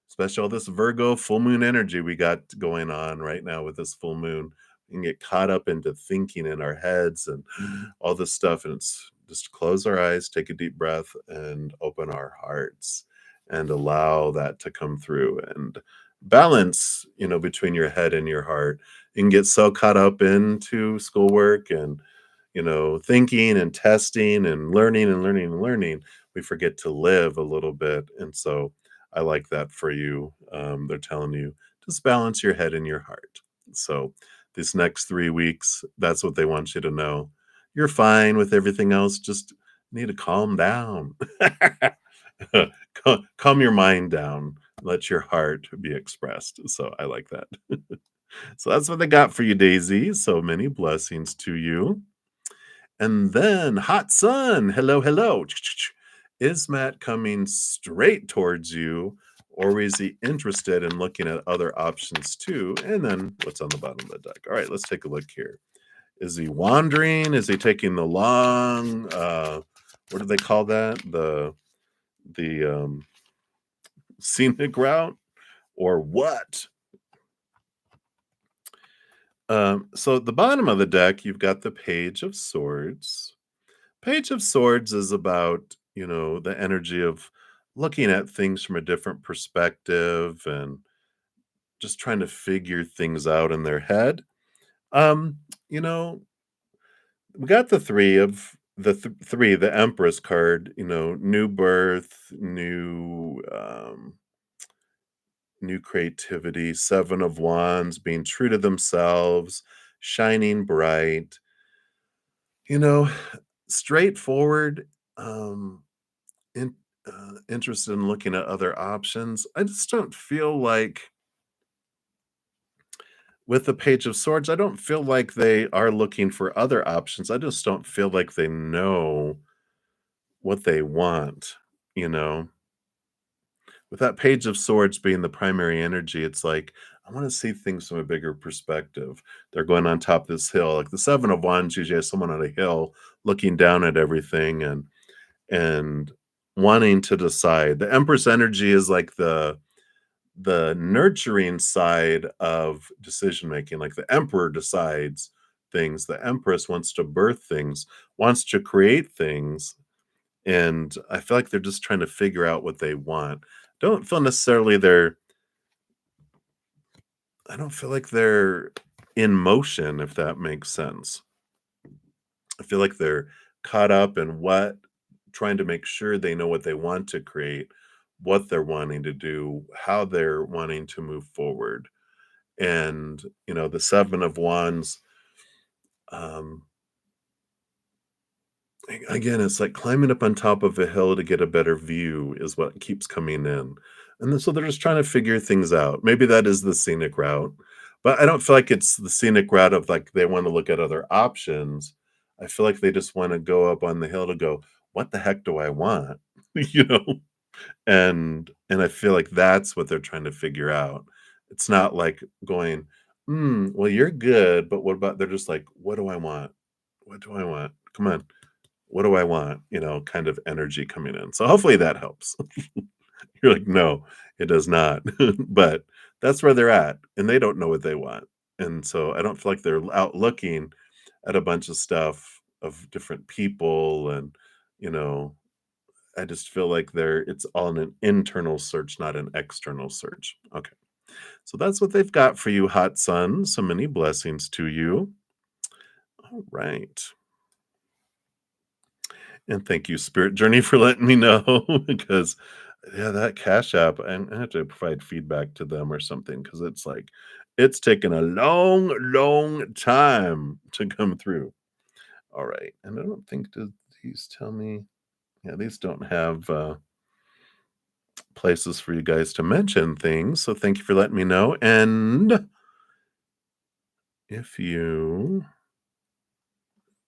especially all this Virgo full moon energy we got going on right now with this full moon. We can get caught up into thinking in our heads and all this stuff. And it's just close our eyes, take a deep breath, and open our hearts and allow that to come through and balance, between your head and your heart. You can get so caught up into schoolwork and, thinking and testing and learning and learning and learning. We forget to live a little bit. And so I like that for you. They're telling you just balance your head and your heart. So these next 3 weeks, that's what they want you to know. You're fine with everything else. Just need to calm down. Calm your mind down. Let your heart be expressed. So I like that. So that's what they got for you, Daisy. So many blessings to you. And then Hot Sun, hello, hello. Is Matt coming straight towards you, or is he interested in looking at other options too? And then what's on the bottom of the deck? All right, let's take a look here. Is he wandering? Is he taking the long, what do they call that? The scenic route, or what? So at the bottom of the deck, you've got the Page of Swords. Page of Swords is about, the energy of looking at things from a different perspective and just trying to figure things out in their head. Um, you know, we got the Empress card, new birth, new creativity, Seven of Wands, being true to themselves, shining bright, you know, straightforward, in interested in looking at other options. I just don't feel like with the Page of Swords, I don't feel like they are looking for other options. I just don't feel like they know what they want, you know? With that Page of Swords being the primary energy, it's like, I want to see things from a bigger perspective. They're going on top of this hill. Like the Seven of Wands usually has someone on a hill looking down at everything and wanting to decide. The Empress energy is like the nurturing side of decision making. Like the Emperor decides things. The Empress wants to birth things, wants to create things. And I feel like they're just trying to figure out what they want. Don't feel necessarily I don't feel like they're in motion, if that makes sense. I feel like they're caught up in trying to make sure they know what they want to create, what they're wanting to do, how they're wanting to move forward. And, the Seven of Wands, um, again, it's like climbing up on top of a hill to get a better view is what keeps coming in. And then, so they're just trying to figure things out. Maybe that is the scenic route, but I don't feel like it's the scenic route of like they want to look at other options. I feel like they just want to go up on the hill to go, what the heck do I want? you know? And I feel like that's what they're trying to figure out. It's not like going, well, you're good, but what about, they're just like, what do I want? What do I want? Come on. What do I want? Kind of energy coming in. So hopefully that helps. You're like, no, it does not. But that's where they're at, and they don't know what they want. And so I don't feel like they're out looking at a bunch of stuff of different people. And, you know, I just feel like it's all an internal search, not an external search. Okay. So that's what they've got for you, Hot Sun. So many blessings to you. All right. And thank you, Spirit Journey, for letting me know because yeah, that Cash App, I have to provide feedback to them or something because it's like it's taken a long, long time to come through. All right. And I don't think do these tell me, yeah, these don't have places for you guys to mention things. So thank you for letting me know. And if you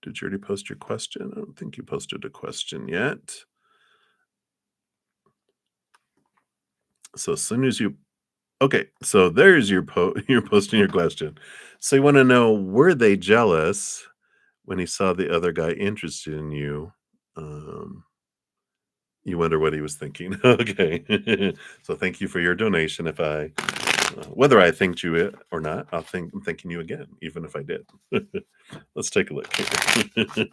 did you already post your question? I don't think you posted a question yet. So as soon as you okay, so there's your you're posting your question. So you want to know, were they jealous when he saw the other guy interested in you? Um, you wonder what he was thinking. Okay. So thank you for your donation. If I whether I thanked you it or not, I'm thanking you again, even if I did. Let's take a look here.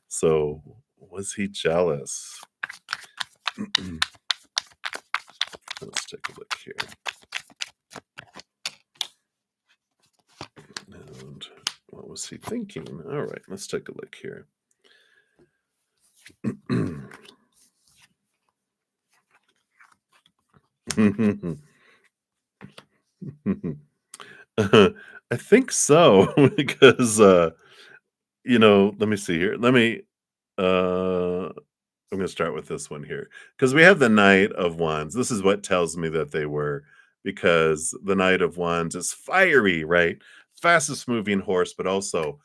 So was he jealous? Let's take a look here. And what was he thinking? All right, let's take a look here. I think so because let me see here. Uh I'm going to start with this one here because we have the Knight of Wands. This is what tells me that they were, because the Knight of Wands is fiery, right? Fastest moving horse, but also,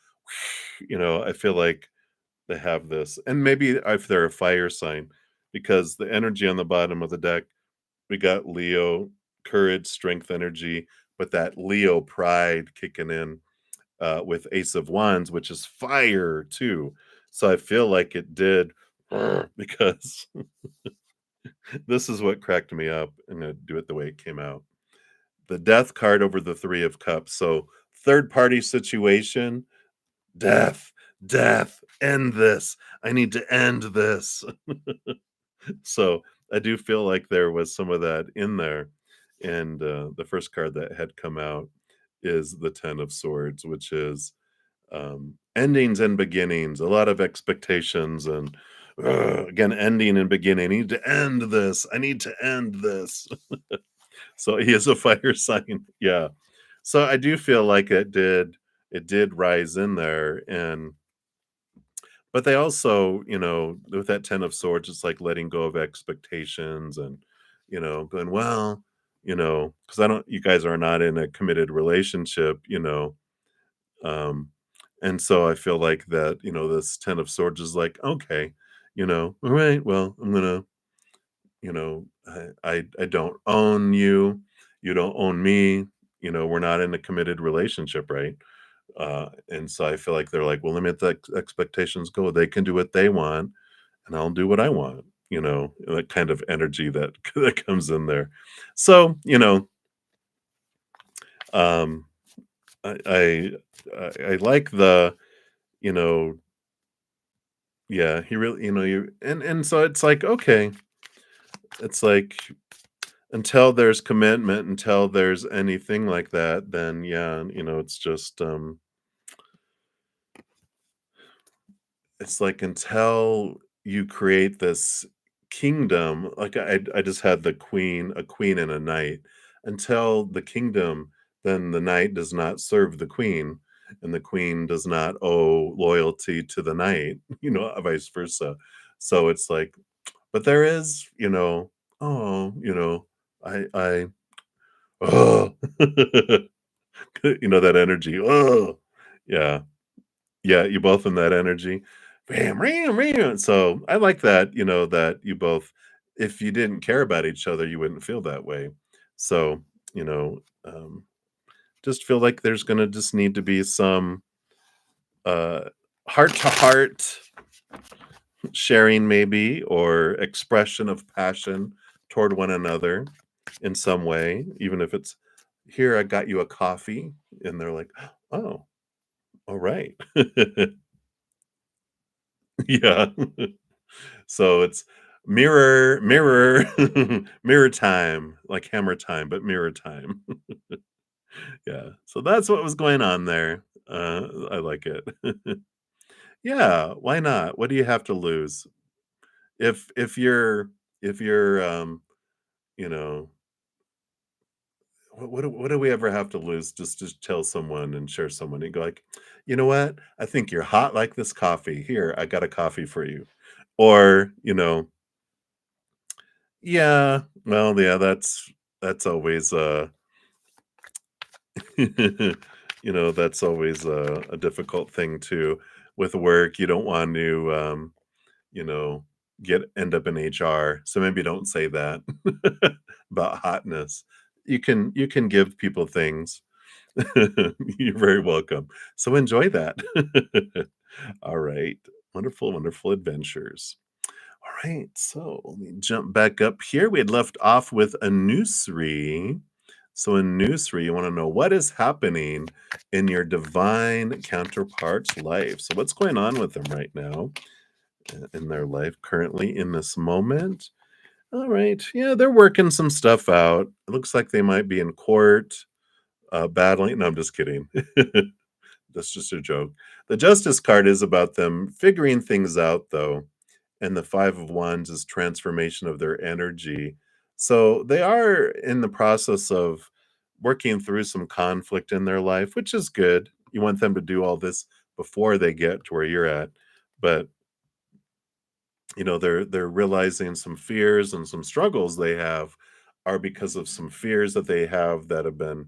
I feel like they have this. And maybe if they're a fire sign, because the energy on the bottom of the deck, we got Leo, courage, strength, energy, but that Leo pride kicking in with Ace of Wands, which is fire too. So I feel like it did because this is what cracked me up. I'm going to do it the way it came out. The death card over the Three of Cups. So third party situation, death, death, end this. I need to end this. So I do feel like there was some of that in there. And the first card that had come out is the Ten of Swords, which is endings and beginnings, a lot of expectations, and again, ending and beginning. I need to end this. I need to end this. So he is a fire sign. Yeah. So I do feel like it did rise in there. And but they also, with that Ten of Swords, it's like letting go of expectations and, going, well, because I don't, you guys are not in a committed relationship, um, and so I feel like that, this Ten of Swords is like, okay, all right, well, I'm gonna, I don't own you, you don't own me, we're not in a committed relationship, right? And so I feel like they're like, well, let the expectations go. They can do what they want, and I'll do what I want. That kind of energy that that comes in there. So, um, I I like the, you know, yeah, he really, you and so it's like, okay, it's like until there's commitment, until there's anything like that, then yeah, it's just it's like until you create this kingdom, like I just had a queen and a knight. Until the kingdom, then the knight does not serve the queen, and the queen does not owe loyalty to the knight, vice versa. So it's like, but there is, oh, I oh, that energy. Oh, yeah. Yeah, you both in that energy. Bam, ram, ram. So I like that, that you both, if you didn't care about each other, you wouldn't feel that way. So, just feel like there's gonna just need to be some uh heart to heart sharing, maybe, or expression of passion toward one another in some way, even if it's, here, I got you a coffee, and they're like, oh, all right. Yeah. So it's mirror, mirror, mirror time, like hammer time, but mirror time. Yeah. So that's what was going on there. I like it. Yeah, why not? What do you have to lose? If you're, you know, what do we ever have to lose just to tell someone and share someone and go like, "You know what? I think you're hot like this coffee. Here, I got a coffee for you." Or, yeah, well, yeah, that's always, that's always a difficult thing too. With work, you don't want to, you know, end up in HR. So maybe don't say that about hotness. You can give people things. You're very welcome. So enjoy that. All right. Wonderful, wonderful adventures. All right. So let me jump back up here. We had left off with a nursery. So in nursery, you want to know what is happening in your divine counterpart's life. So what's going on with them right now in their life currently in this moment? All right. Yeah, they're working some stuff out. It looks like they might be in court, battling. No, I'm just kidding. That's just a joke. The Justice card is about them figuring things out, though, and the Five of Wands is transformation of their energy. So they are in the process of working through some conflict in their life, which is good. You want them to do all this before they get to where you're at, but they're realizing some fears and some struggles they have are because of some fears that they have that have been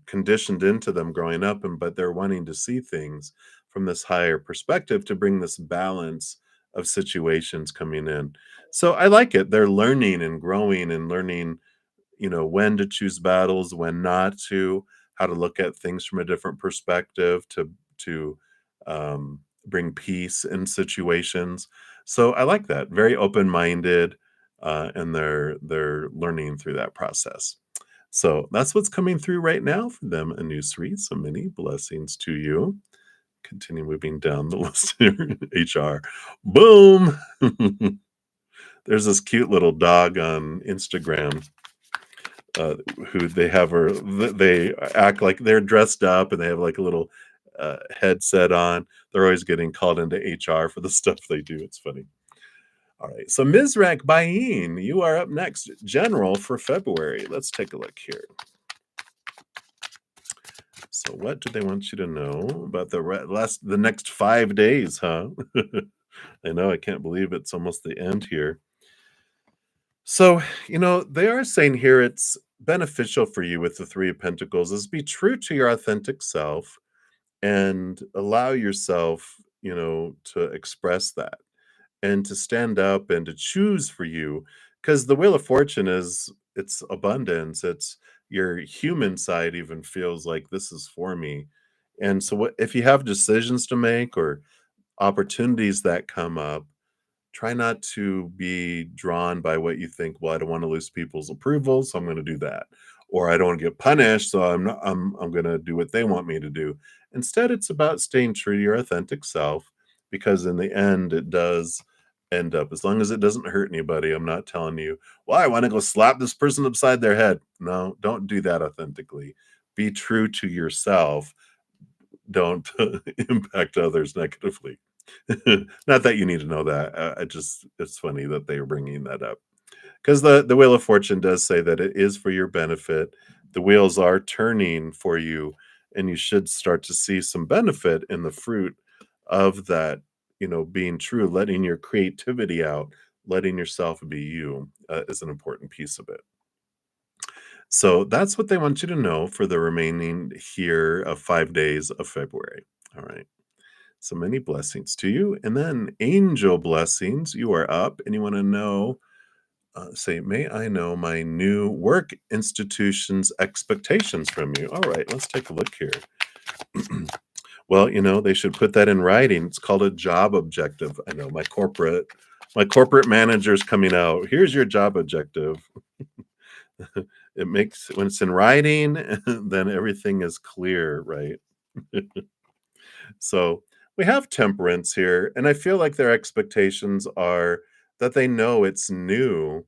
conditioned into them growing up, and but they're wanting to see things from this higher perspective to bring this balance of situations coming in. So I like it. They're learning and growing and learning, when to choose battles, when not to, how to look at things from a different perspective to bring peace in situations. So I like that. Very open-minded, and they're learning through that process. So that's what's coming through right now for them, a new suite. So many blessings to you. Continue moving down the list here. HR. Boom. There's this cute little dog on Instagram, who they have her, they act like they're dressed up and they have like a little headset on. They're always getting called into HR for the stuff they do. It's funny. All right. So Mizrak Bayin, you are up next. General for February. Let's take a look here. So what do they want you to know about the next 5 days, huh? I know, I can't believe it's almost the end here. So, they are saying here it's beneficial for you with the 3 of Pentacles is be true to your authentic self and allow yourself, to express that and to stand up and to choose for you, because the Wheel of Fortune is it's abundance. It's your human side even feels like this is for me. And so what if you have decisions to make or opportunities that come up, try not to be drawn by what you think, well, I don't want to lose people's approval, so I'm going to do that. Or I don't want to get punished, so I'm going to do what they want me to do. Instead, it's about staying true to your authentic self, because in the end it does end up, as long as it doesn't hurt anybody. I'm not telling you, well, I want to go slap this person upside their head. No, don't do that authentically. Be true to yourself. Don't impact others negatively. Not that you need to know that. It's funny that they are bringing that up, because the Wheel of Fortune does say that it is for your benefit. The wheels are turning for you, and you should start to see some benefit in the fruit of that. Being true, letting your creativity out, letting yourself be you, is an important piece of it. So that's what they want you to know for the remaining here of 5 days of February. All right. So many blessings to you. And then angel blessings. You are up and you want to know, say, may I know my new work institution's expectations from you? All right, let's take a look here. Well, they should put that in writing. It's called a job objective. I know my corporate manager's coming out. Here's your job objective. It makes, when it's in writing, then everything is clear, right? So we have temperance here, and I feel like their expectations are that they know it's new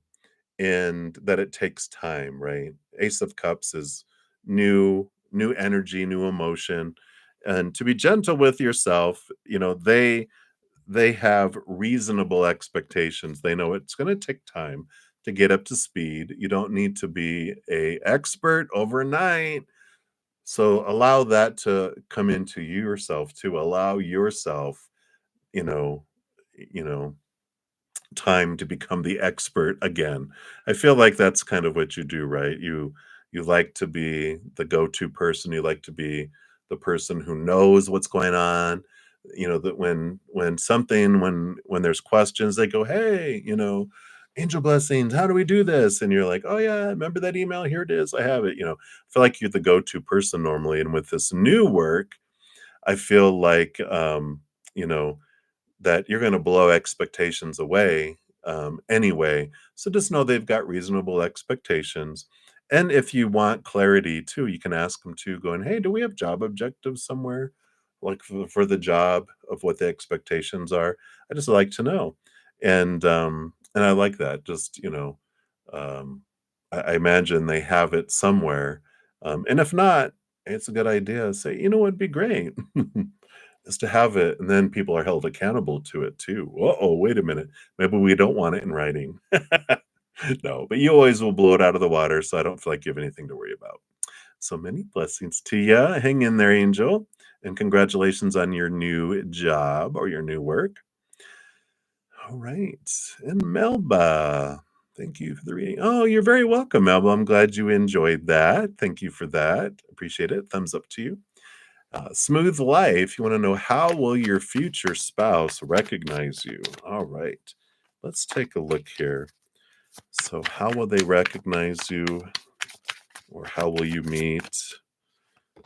and that it takes time, right? Ace of Cups is new energy, new emotion. and to be gentle with yourself. They have reasonable expectations. They know it's going to take time to get up to speed. You don't need to be a expert overnight. So allow that to come into yourself, to allow yourself, you know, you know, time to become the expert again. I feel like that's kind of what you do, right? You like to be the go-to person. You like to be the person who knows what's going on. That when there's questions, they go, "Hey, angel blessings. How do we do this?" And you're like, "Oh yeah, remember that email? Here it is. I have it." I feel like you're the go-to person normally. And with this new work, I feel like you know that you're going to blow expectations away anyway. So just know they've got reasonable expectations. And if you want clarity too, you can ask them too, going, "Hey, do we have job objectives somewhere? Like for the job of what the expectations are? I just like to know." And I like that. Just, um, I imagine they have it somewhere. And if not, it's a good idea. Say, what'd be great is to have it, and then people are held accountable to it too. Uh-oh, wait a minute. Maybe we don't want it in writing. No, but you always will blow it out of the water, so I don't feel like you have anything to worry about. So many blessings to you. Hang in there, Angel, and congratulations on your new job or your new work. All right. And Melba, thank you for the reading. Oh, you're very welcome, Melba. I'm glad you enjoyed that. Thank you for that. Appreciate it. Thumbs up to you. Smooth life. You want to know, how will your future spouse recognize you? All right. Let's take a look here. So how will they recognize you, or how will you meet?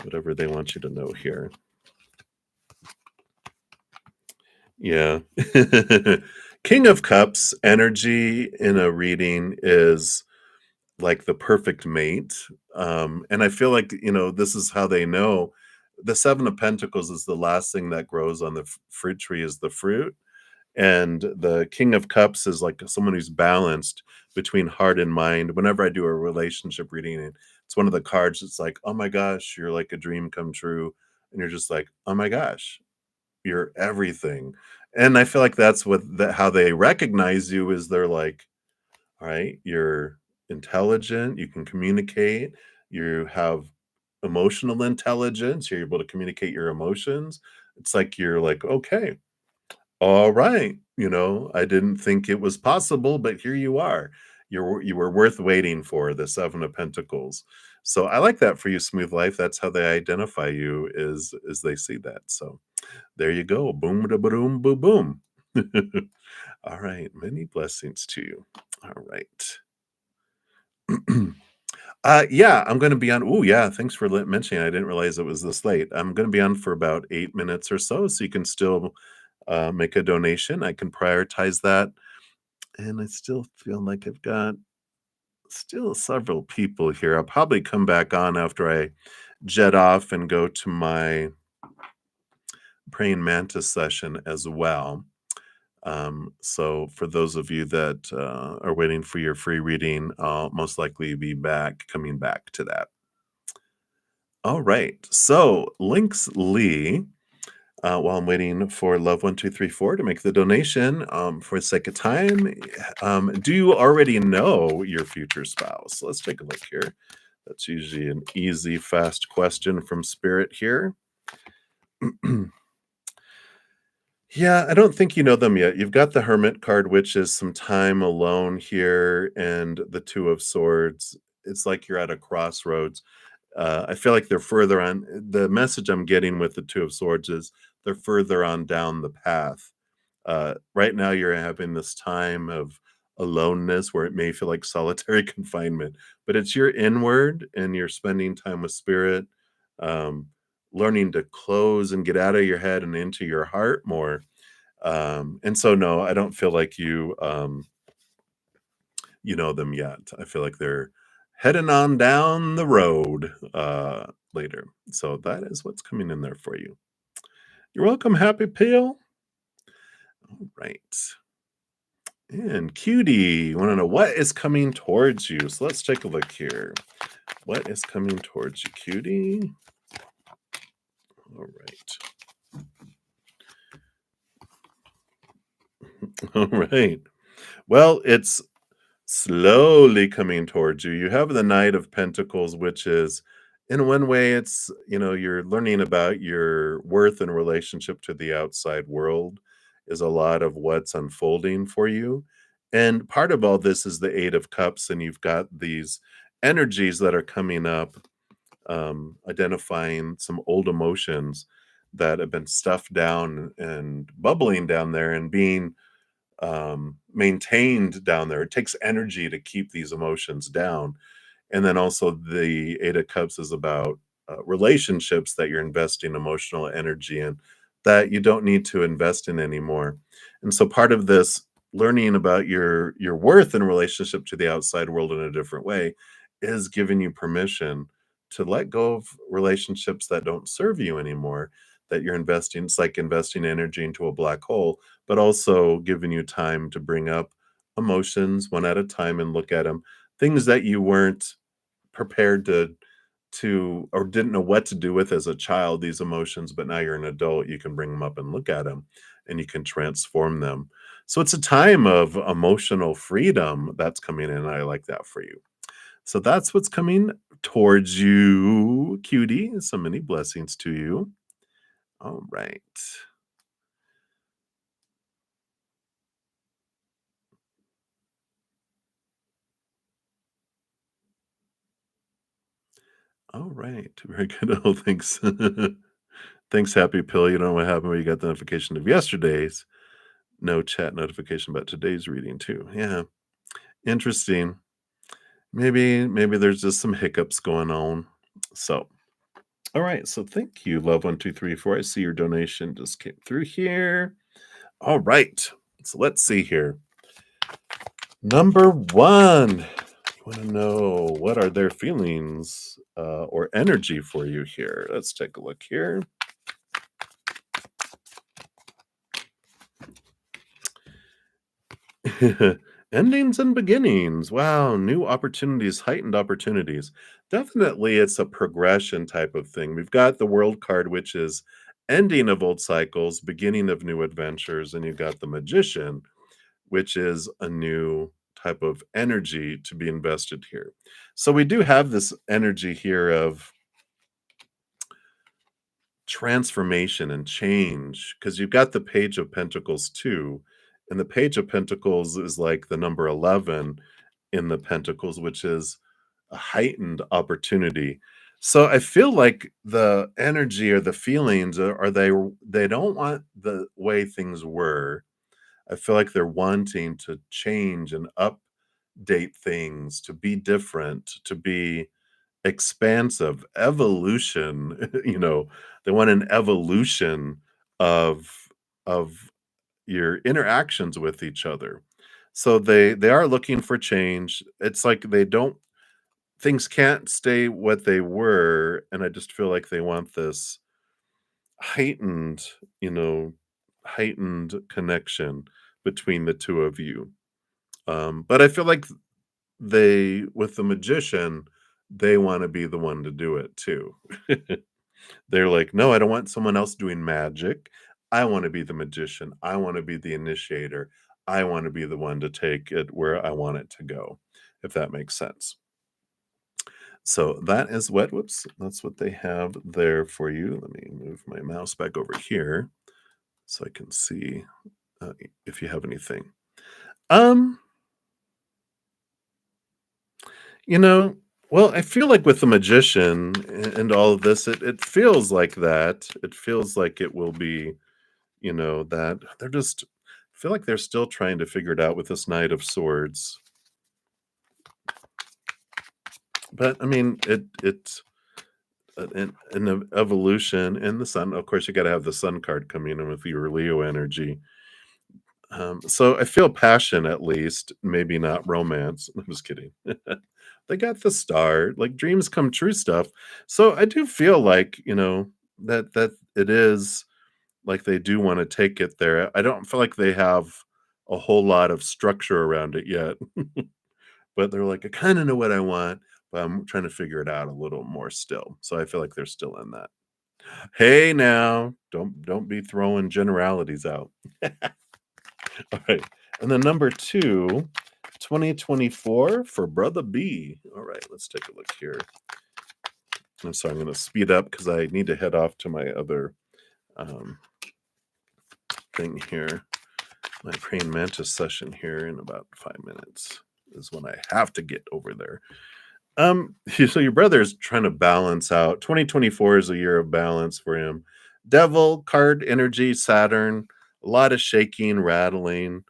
Whatever they want you to know here. Yeah. King of Cups energy in a reading is like the perfect mate. And I feel like, this is how they know. The Seven of Pentacles is the last thing that grows on the fruit tree, is the fruit. And the King of Cups is like someone who's balanced between heart and mind. Whenever I do a relationship reading, and it's one of the cards, it's like, oh my gosh, you're like a dream come true. And you're just like, oh my gosh, you're everything. And I feel like that's how they recognize you, is they're like, all right, you're intelligent, you can communicate, you have emotional intelligence, you're able to communicate your emotions. It's like you're like, okay, all right, I didn't think it was possible, but here you are. You were worth waiting for, the Seven of Pentacles. So I like that for you, Smooth Life. That's how they identify you, is they see that. So there you go. Boom da boom boom boom. All right, many blessings to you. All right. Yeah, I'm going to be on. Oh, yeah. Thanks for mentioning. I didn't realize it was this late. I'm going to be on for about 8 minutes or so you can still make a donation. I can prioritize that. And I still feel like I've got still several people here. I'll probably come back on after I jet off and go to my praying mantis session as well. So for those of you that are waiting for your free reading, I'll most likely be coming back to that. All right. So Lynx Lee, while I'm waiting for Love1234 to make the donation, for the sake of time, do you already know your future spouse? Let's take a look here. That's usually an easy, fast question from Spirit here. Yeah, I don't think you know them yet. You've got the Hermit card, which is some time alone here, and the Two of Swords. It's like you're at a crossroads. I feel like they're further on. The message I'm getting with the Two of Swords is they're further on down the path. Right now, you're having this time of aloneness where it may feel like solitary confinement, but it's your inward, and you're spending time with Spirit, um, learning to close and get out of your head and into your heart more. And so, no, I don't feel like you know them yet. I feel like they're heading on down the road later. So that is what's coming in there for you. You're welcome, Happy Peel. All right. And Cutie, you want to know what is coming towards you? So let's take a look here. What is coming towards you, Cutie? All right. All right. Well, it's slowly coming towards you. You have the Knight of Pentacles, which is, in one way, it's, you're learning about your worth in relationship to the outside world, is a lot of what's unfolding for you. And part of all this is the Eight of Cups, and you've got these energies that are coming up, identifying some old emotions that have been stuffed down and bubbling down there and being maintained down there. It takes energy to keep these emotions down. And then also the Eight of Cups is about relationships that you're investing emotional energy in that you don't need to invest in anymore. And so part of this learning about your worth in relationship to the outside world in a different way is giving you permission to let go of relationships that don't serve you anymore, that you're investing. It's like investing energy into a black hole, but also giving you time to bring up emotions one at a time and look at them, things that you weren't prepared to or didn't know what to do with as a child, these emotions, but now you're an adult, you can bring them up and look at them, and you can transform them. So it's a time of emotional freedom that's coming in. I like that for you. So that's what's coming towards you, cutie. So many blessings to you. All right. All right. Very good. Oh, thanks. Thanks, Happy Pill. You know what happened when you got the notification of yesterday's no chat notification about today's reading too. Yeah. Interesting. Maybe there's just some hiccups going on. So, all right. So thank you, love1234. I see your donation just came through here. All right. So let's see here. Number one. You want to know what are their feelings or energy for you here? Let's take a look here. Endings and beginnings. Wow, new opportunities, heightened opportunities. Definitely, it's a progression type of thing. We've got the World card, which is ending of old cycles, beginning of new adventures, and you've got the Magician, which is a new type of energy to be invested here. So we do have this energy here of transformation and change, because you've got the Page of Pentacles too, and the Page of Pentacles is like the number 11 in the Pentacles, which is a heightened opportunity. So I feel like the energy or the feelings are they don't want the way things were. I feel like they're wanting to change and update things, to be different, to be expansive, evolution, they want an evolution of of your interactions with each other. So they are looking for change. It's like they don't things can't stay what they were, and I just feel like they want this heightened, you know, heightened connection between the two of you. But I feel like they with the Magician, they wanna be the one to do it too. They're like, "No, I don't want someone else doing magic. I wanna be the magician. I wanna be the initiator. I wanna be the one to take it where I want it to go," if that makes sense. So that is what whoops, that's what they have there for you. Let me move my mouse back over here so I can see, if you have anything. Um, you know, well, I feel like with the magician and all of this, it feels like that. It feels like it will be, that they're just I feel like they're still trying to figure it out with this Knight of Swords. But I mean, it's an evolution in the sun. Of course, you got to have the Sun card coming in with your Leo energy. So I feel passion at least, maybe not romance. I'm just kidding. They got the star, like dreams come true stuff. So I do feel like, that it is like they do wanna take it there. I don't feel like they have a whole lot of structure around it yet, but they're like, "I kinda know what I want, but I'm trying to figure it out a little more still." So I feel like they're still in that. Hey, now, don't be throwing generalities out. All right. And then number 2, 2024 for Brother B. All right, let's take a look here. And so I'm gonna speed up because I need to head off to my other um, thing here. My praying mantis session here in about 5 minutes is when I have to get over there. So your brother is trying to balance out. 2024 is a year of balance for him. Devil card energy, Saturn, a lot of shaking, rattling,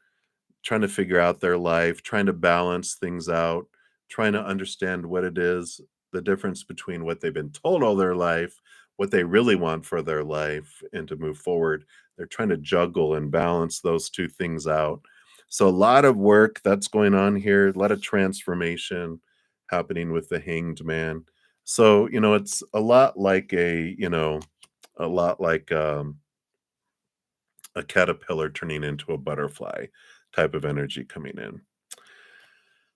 trying to figure out their life, trying to balance things out, trying to understand what it is, the difference between what they've been told all their life, what they really want for their life, and to move forward. They're trying to juggle and balance those two things out. So, a lot of work that's going on here, a lot of transformation happening with the hanged man. So, it's a lot like a lot like a caterpillar turning into a butterfly type of energy coming in.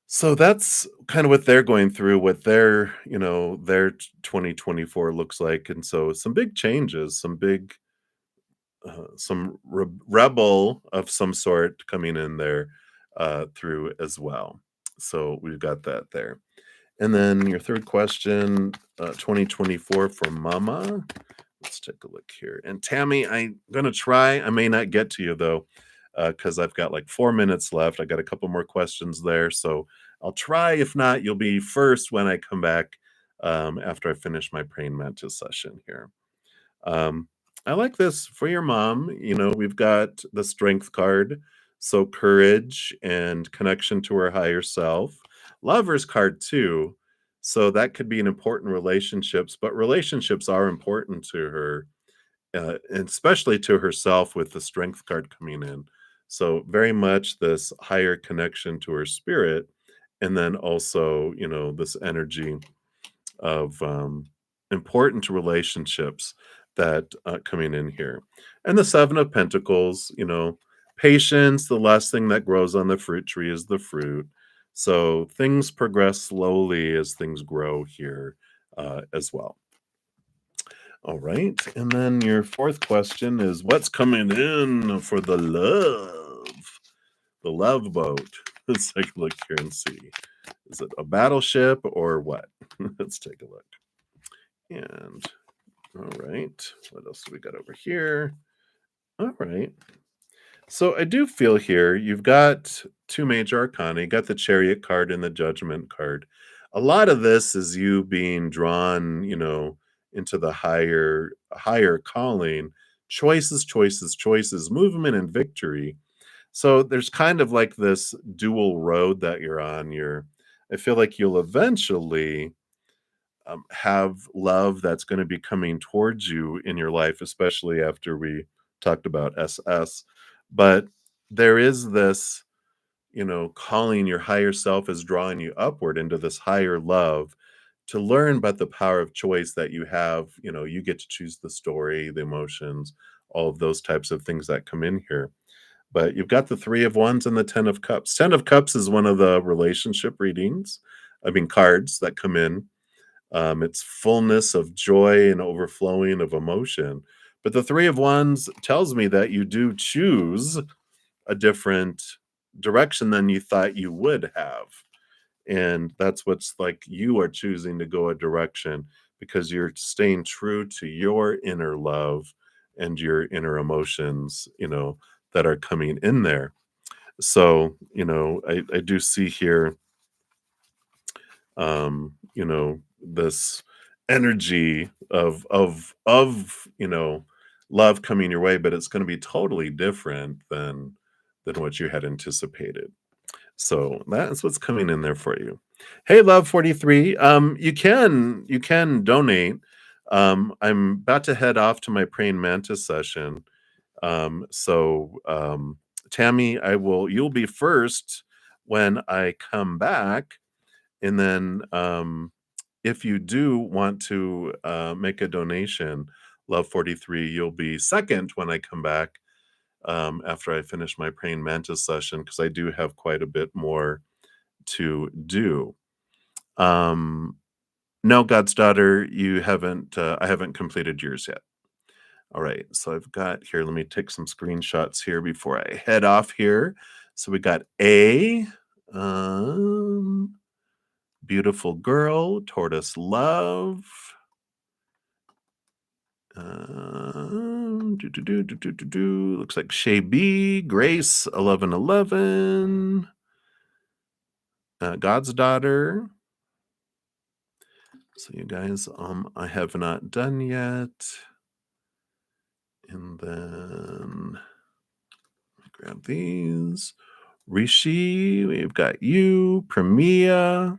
So that's kind of what they're going through, what their 2024 looks like. And so some big changes, some rebel of some sort coming in there through as well. So we've got that there. And then your third question, 2024 for Mama. Let's take a look here. And Tammy, I'm gonna try. I may not get to you though, because I've got like 4 minutes left. I got a couple more questions there, so I'll try. If not, you'll be first when I come back after I finish my praying mantis session here. Um, I like this for your mom. We've got the strength card, so courage and connection to her higher self. Lover's card too. So that could be in important relationships, but relationships are important to her, and especially to herself with the strength card coming in. So very much this higher connection to her spirit, and then also, this energy of important relationships that coming in here. And the Seven of Pentacles, patience, the last thing that grows on the fruit tree is the fruit. So things progress slowly as things grow here as well. All right. And then your fourth question is what's coming in for the love? The love boat. Let's take a look here and see. Is it a battleship or what? Let's take a look. And all right. What else do we got over here? All right. So I do feel here you've got two major arcana. You got the chariot card and the judgment card. A lot of this is you being drawn, into the higher calling, choices, choices, choices, movement and victory. So there's kind of like this dual road that you're on. I feel like you'll eventually have love that's going to be coming towards you in your life, especially after we talked about SS. But there is this, calling your higher self is drawing you upward into this higher love to learn about the power of choice that you have. You get to choose the story, the emotions, all of those types of things that come in here. But you've got the Three of Wands and the Ten of Cups. Ten of Cups is one of the relationship readings, I mean, cards that come in. It's fullness of joy and overflowing of emotion. But the Three of Wands tells me that you do choose a different direction than you thought you would have. And that's what's like you are choosing to go a direction because you're staying true to your inner love and your inner emotions, that are coming in there. So, I do see here this energy of love coming your way, but it's going to be totally different than what you had anticipated. So that's what's coming in there for you. Hey, love 43. You can donate. I'm about to head off to my praying mantis session. So Tammy, you'll be first when I come back. And then if you do want to make a donation, Love 43, you'll be second when I come back after I finish my praying mantis session, because I do have quite a bit more to do. No, God's daughter, you haven't. I haven't completed yours yet. All right, so I've got here, let me take some screenshots here before I head off here. So we got A, beautiful girl, tortoise love. Looks like Shay B, Grace 1111, God's daughter. So you guys, I have not done yet. And then grab these. Rishi, we've got you, Premia,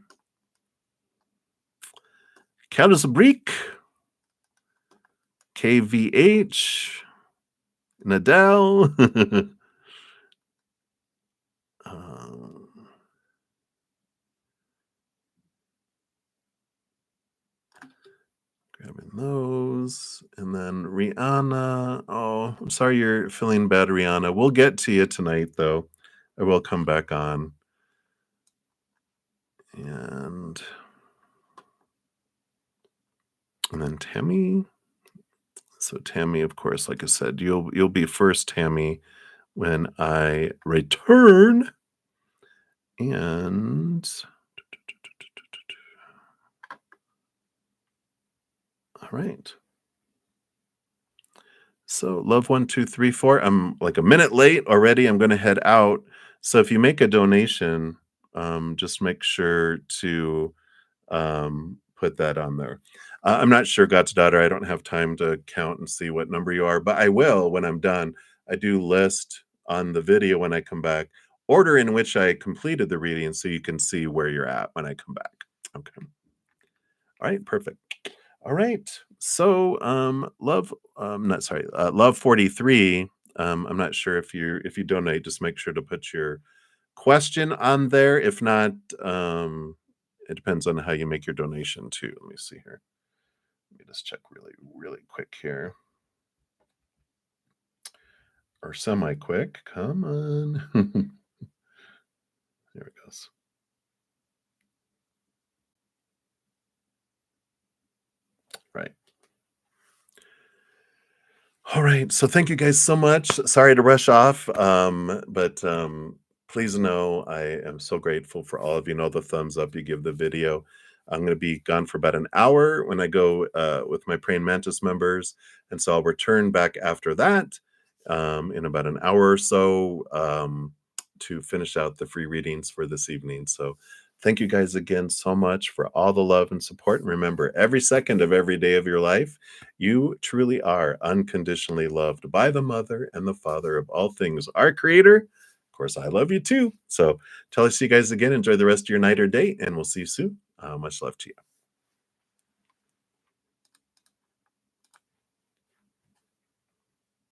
Countess Breek, KVH, Nadal. Grabbing those. And then Rihanna. Oh, I'm sorry you're feeling bad, Rihanna. We'll get to you tonight, though. I will come back on. And then Tammy. So Tammy, of course, like I said, you'll be first, Tammy, when I return. And all right. So love 1234. I'm like a minute late already. I'm going to head out. So if you make a donation, just make sure to put that on there. I'm not sure, God's daughter. I don't have time to count and see what number you are, but I will when I'm done. I do list on the video when I come back order in which I completed the reading, so you can see where you're at when I come back. Okay. All right. Perfect. All right. So love, love 43. I'm not sure if you donate, just make sure to put your question on there. If not, it depends on how you make your donation too. Let me see here. Let me just check really quick here. Or semi-quick. Come on. There it goes. Right. All right. So thank you guys so much. Sorry to rush off. But please know I am so grateful for all of you. Know the thumbs up you give the video. I'm going to be gone for about an hour when I go with my Praying Mantis members. And so I'll return back after that in about an hour or so to finish out the free readings for this evening. So thank you guys again so much for all the love and support. And remember, every second of every day of your life, you truly are unconditionally loved by the Mother and the Father of all things, our Creator. Of course, I love you too. So till I see you guys again, enjoy the rest of your night or day, and we'll see you soon. Much love to you.